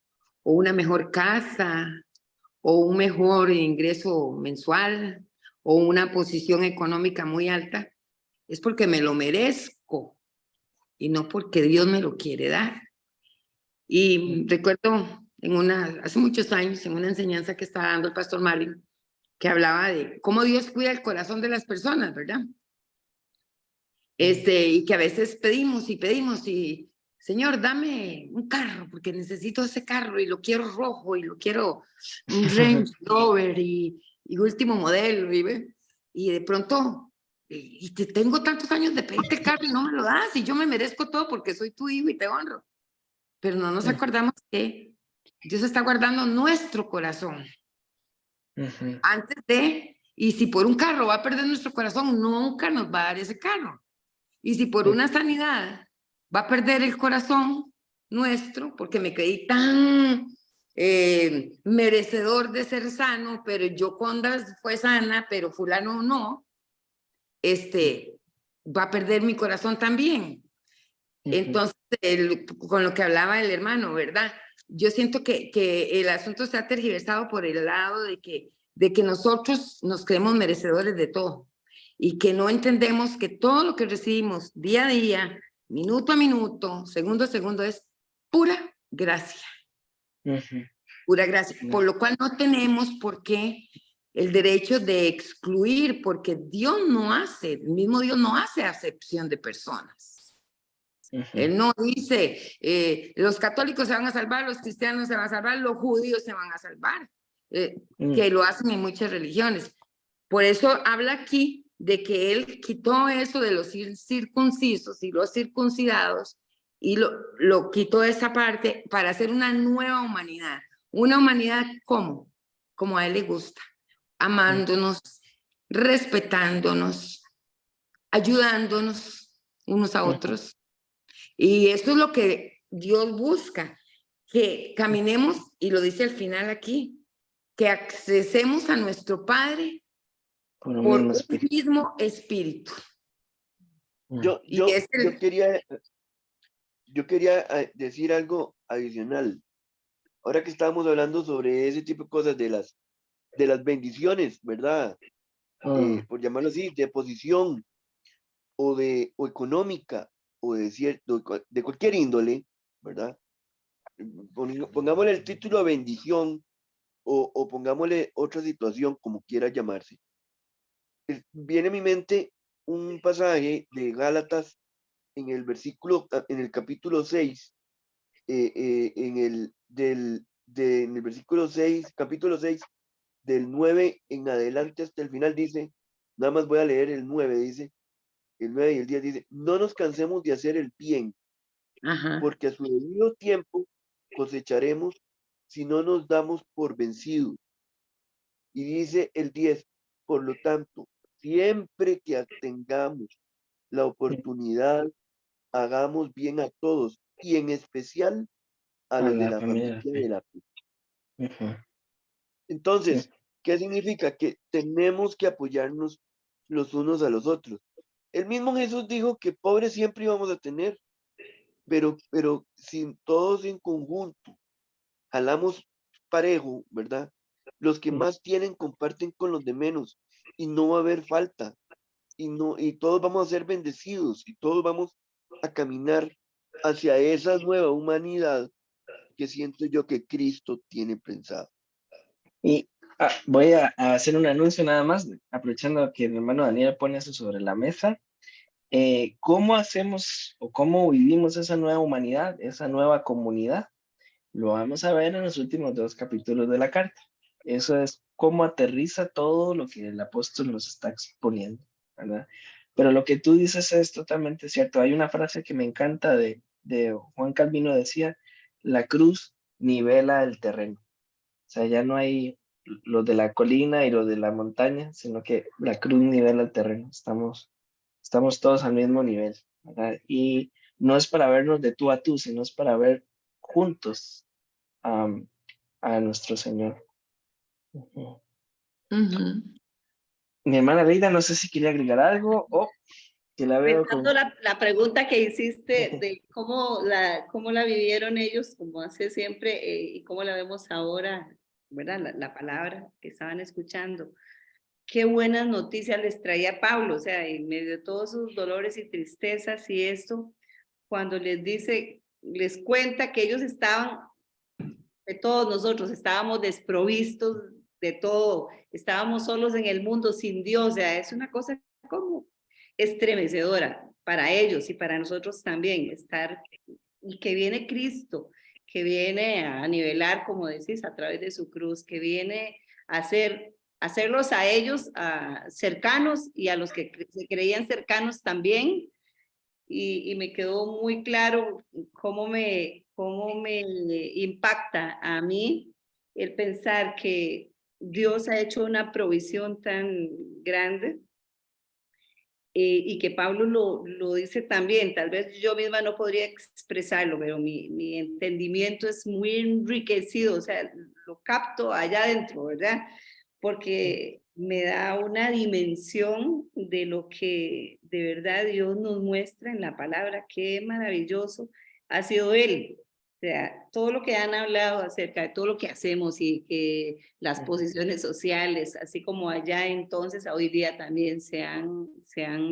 o una mejor casa o un mejor ingreso mensual o una posición económica muy alta, es porque me lo merezco y no porque Dios me lo quiere dar. Y recuerdo hace muchos años, en una enseñanza que estaba dando el pastor Marvin, que hablaba de cómo Dios cuida el corazón de las personas, ¿verdad? Y que a veces pedimos y, Señor, dame un carro, porque necesito ese carro y lo quiero rojo y lo quiero un Range Rover y último modelo, y de pronto, y te tengo tantos años de pedirte el carro y no me lo das, y yo me merezco todo porque soy tu hijo y te honro. Pero no nos acordamos que Dios está guardando nuestro corazón antes y si por un carro va a perder nuestro corazón, nunca nos va a dar ese carro. Y si por una sanidad va a perder el corazón nuestro, porque me creí tan merecedor de ser sano, pero Yoconda fue sana, pero fulano no, va a perder mi corazón también. Entonces, con lo que hablaba el hermano, ¿verdad? Yo siento que el asunto se ha tergiversado por el lado de que nosotros nos creemos merecedores de todo y que no entendemos que todo lo que recibimos día a día, minuto a minuto, segundo a segundo, es pura gracia. Pura gracia. Por lo cual no tenemos por qué el derecho de excluir, porque el mismo Dios no hace acepción de personas. Él no dice, los católicos se van a salvar, los cristianos se van a salvar, los judíos se van a salvar, que lo hacen en muchas religiones. Por eso habla aquí de que él quitó eso de los circuncisos y los circuncidados y lo quitó esa parte para hacer una nueva humanidad. Una humanidad como a él le gusta, amándonos, respetándonos, ayudándonos unos a otros. Y eso es lo que Dios busca, que caminemos, y lo dice al final aquí, que accesemos a nuestro Padre por un mismo espíritu. yo quería decir algo adicional. Ahora que estamos hablando sobre ese tipo de cosas de las bendiciones, ¿verdad? Por llamarlo así, de posición o económica o de cualquier índole, ¿verdad? Pongámosle el título de bendición o pongámosle otra situación, como quiera llamarse. Viene a mi mente un pasaje de Gálatas en el capítulo 6, en el versículo 6, capítulo 6, del 9 en adelante hasta el final dice, nada más voy a leer el 9, dice, el 9 y el 10 dice, no nos cansemos de hacer el bien, porque a su debido tiempo cosecharemos si no nos damos por vencidos. Y dice el 10, por lo tanto, siempre que tengamos la oportunidad, hagamos bien a todos y en especial a los de la familia de la fe. Entonces, ¿qué significa? Que tenemos que apoyarnos los unos a los otros. El mismo Jesús dijo que pobres siempre íbamos a tener, pero si todos en conjunto jalamos parejo, ¿verdad? Los que más tienen comparten con los de menos y no va a haber falta y todos vamos a ser bendecidos y todos vamos a caminar hacia esa nueva humanidad que siento yo que Cristo tiene pensado. Y voy a hacer un anuncio nada más, aprovechando que el hermano Daniel pone eso sobre la mesa. ¿Cómo hacemos o cómo vivimos esa nueva humanidad, esa nueva comunidad? Lo vamos a ver en los últimos 2 capítulos de la carta. Eso es cómo aterriza todo lo que el apóstol nos está exponiendo, ¿verdad? Pero lo que tú dices es totalmente cierto. Hay una frase que me encanta de Juan Calvino, decía, la cruz nivela el terreno. O sea, ya no hay lo de la colina y lo de la montaña, sino que la cruz nivela el terreno. Estamos todos al mismo nivel, ¿verdad? Y no es para vernos de tú a tú, sino es para ver juntos a nuestro Señor. Ujú. Ujú. Mi hermana Leida, no sé si quería agregar algo o que la veo con... Pensando la pregunta que hiciste de cómo la vivieron ellos, como hace siempre, y cómo la vemos ahora, ¿verdad? La palabra que estaban escuchando. Qué buenas noticias les traía Pablo, o sea, en medio de todos sus dolores y tristezas y esto, cuando les dice, les cuenta que ellos estaban, de todos nosotros, estábamos desprovistos de todo, estábamos solos en el mundo sin Dios, o sea, es una cosa como estremecedora para ellos y para nosotros también, estar, y que viene Cristo, que viene a nivelar, como decís, a través de su cruz, que viene a hacerlos a ellos cercanos y a los que se creían cercanos también. Y me quedó muy claro cómo me impacta a mí el pensar que Dios ha hecho una provisión tan grande y que Pablo lo dice también. Tal vez yo misma no podría expresarlo, pero mi entendimiento es muy enriquecido, o sea, lo capto allá adentro, ¿verdad? Porque me da una dimensión de lo que de verdad Dios nos muestra en la palabra. Qué maravilloso ha sido Él. O sea, todo lo que han hablado acerca de todo lo que hacemos y que las posiciones sociales, así como allá entonces, hoy día también se han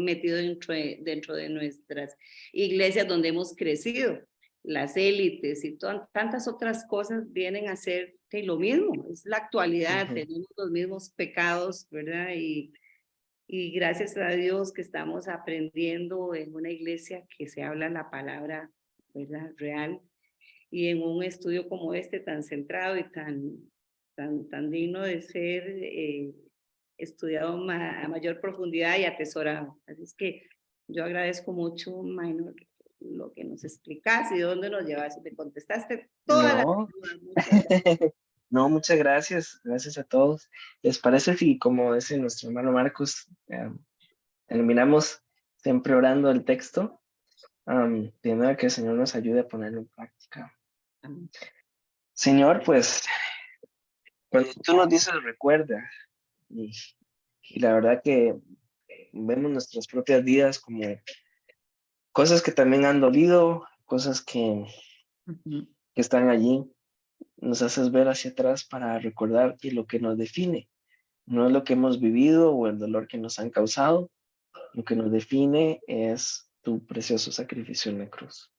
metido dentro de nuestras iglesias donde hemos crecido. Las élites y tantas otras cosas vienen a ser lo mismo, es la actualidad, tenemos los mismos pecados, ¿verdad? Y gracias a Dios que estamos aprendiendo en una iglesia que se habla la palabra, ¿verdad? Real, y en un estudio como este tan centrado y tan digno de ser estudiado a mayor profundidad y atesorado. Así es que yo agradezco mucho, Minor, lo que nos explicas y dónde nos llevas. Me contestaste todas las No, dudas. Muchas gracias. no, muchas gracias. Gracias a todos. ¿Les parece si, como dice nuestro hermano Marcos, terminamos siempre orando el texto? Pidiendo que el Señor nos ayude a ponerlo en práctica. Señor, pues, cuando tú nos dices recuerda, y la verdad que vemos nuestras propias vidas como cosas que también han dolido, cosas que están allí, nos haces ver hacia atrás para recordar que lo que nos define no es lo que hemos vivido o el dolor que nos han causado, lo que nos define es tu precioso sacrificio en la cruz.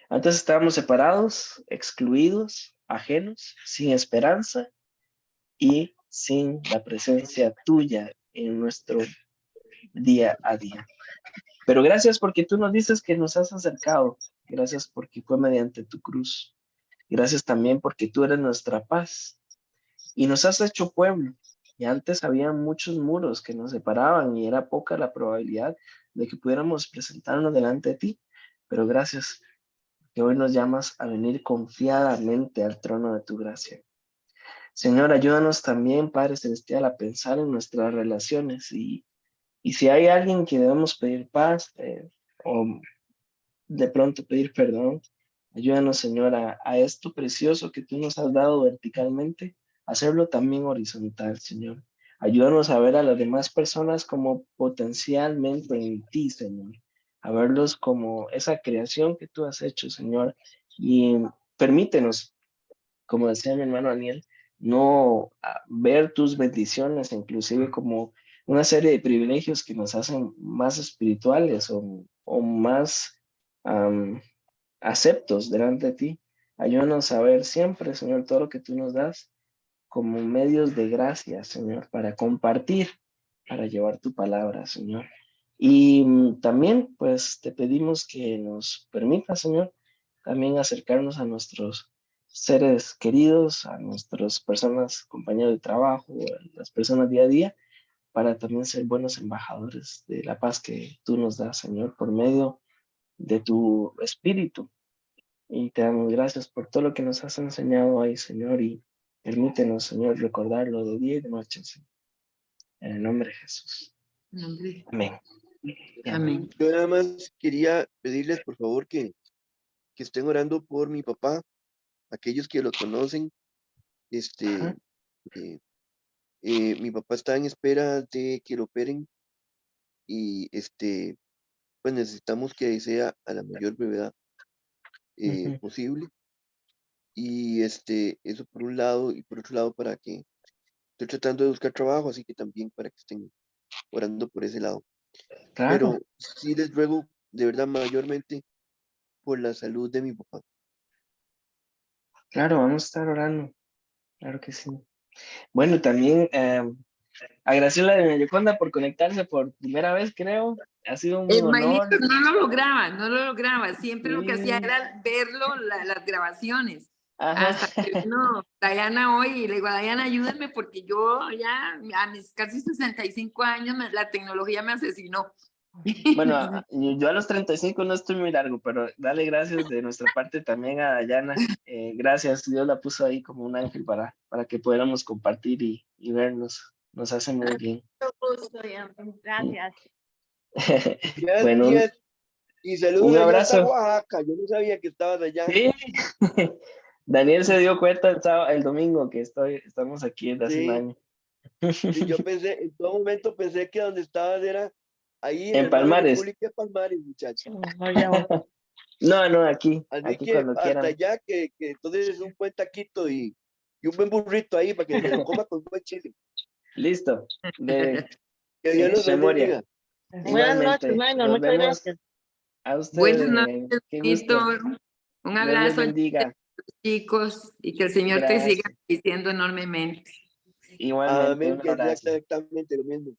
Antes estábamos separados, excluidos, ajenos, sin esperanza y sin la presencia tuya en nuestro día a día. Pero gracias porque tú nos dices que nos has acercado. Gracias porque fue mediante tu cruz. Gracias también porque tú eres nuestra paz y nos has hecho pueblo. Y antes había muchos muros que nos separaban y era poca la probabilidad de que pudiéramos presentarnos delante de ti. Pero gracias que hoy nos llamas a venir confiadamente al trono de tu gracia. Señor, ayúdanos también, Padre Celestial, a pensar en nuestras relaciones y si hay alguien que debemos pedir paz o de pronto pedir perdón, ayúdanos, Señor, a esto precioso que tú nos has dado verticalmente, hacerlo también horizontal, Señor. Ayúdanos a ver a las demás personas como potencialmente en ti, Señor. A verlos como esa creación que tú has hecho, Señor. Y permítenos, como decía mi hermano Daniel, no ver tus bendiciones, inclusive como una serie de privilegios que nos hacen más espirituales o más aceptos delante de ti, Ayúdanos a ver siempre, Señor, todo lo que tú nos das como medios de gracia, Señor, para compartir, para llevar tu palabra, Señor. Y también, pues, te pedimos que nos permita, Señor, también acercarnos a nuestros seres queridos, a nuestras personas, compañeros de trabajo, a las personas día a día, para también ser buenos embajadores de la paz que tú nos das, Señor, por medio de tu espíritu. Y te damos gracias por todo lo que nos has enseñado hoy, Señor, y permítenos, Señor, recordarlo de día y de noche, Señor. En el nombre de Jesús. Nombre. Amén. Amén. Yo nada más quería pedirles, por favor, que estén orando por mi papá, aquellos que lo conocen. Ajá. Eh, mi papá está en espera de que lo operen y pues necesitamos que sea a la mayor brevedad Ujú. posible. Y eso por un lado, y por otro lado para que estoy tratando de buscar trabajo, así que también para que estén orando por ese lado. Claro, Pero sí les ruego de verdad mayormente por la salud de mi papá. claro, vamos a estar orando. Claro que sí. Bueno, también a Graciela de Yoconda por conectarse por primera vez, creo. Ha sido un honor. Maynito no lo lograba, no lo lograba. Siempre lo que hacía Sí. era verlo, las grabaciones. Ajá. Hasta que vino Diana hoy y le digo, Diana, ayúdame porque yo ya a mis casi 65 años la tecnología me asesinó. Bueno, yo a los 35 no estoy muy largo, pero dale gracias de nuestra parte también a Dayana. Gracias, Dios la puso ahí como un ángel para que pudiéramos compartir y vernos. Nos hace muy bien. Gracias. Bueno, Gracias. Y saludos un allá hasta abrazo. Oaxaca. Yo no sabía que estabas allá. Sí. Daniel se dio cuenta el domingo que estamos aquí desde hace un Sí, año. sí, yo pensé, en todo momento pensé que donde estabas era ahí en la En hermana Palmares. República de Palmares, muchacho. No, aquí Así que cuando hasta quieran. allá que entonces un buen taquito y un buen burrito ahí para que se lo coma con buen chile. Listo. Que Dios los Memoria. bendiga. Buenas noches, Igualmente. Maynor. Nos Muchas vemos gracias. a Buenas ustedes. noches, Qué gusto. Víctor. Un Dios les abrazo a los bendiga. chicos y que el Señor te siga Gracias. bendiciendo enormemente. Igualmente, Amén, un que sea abrazo. exactamente lo mismo.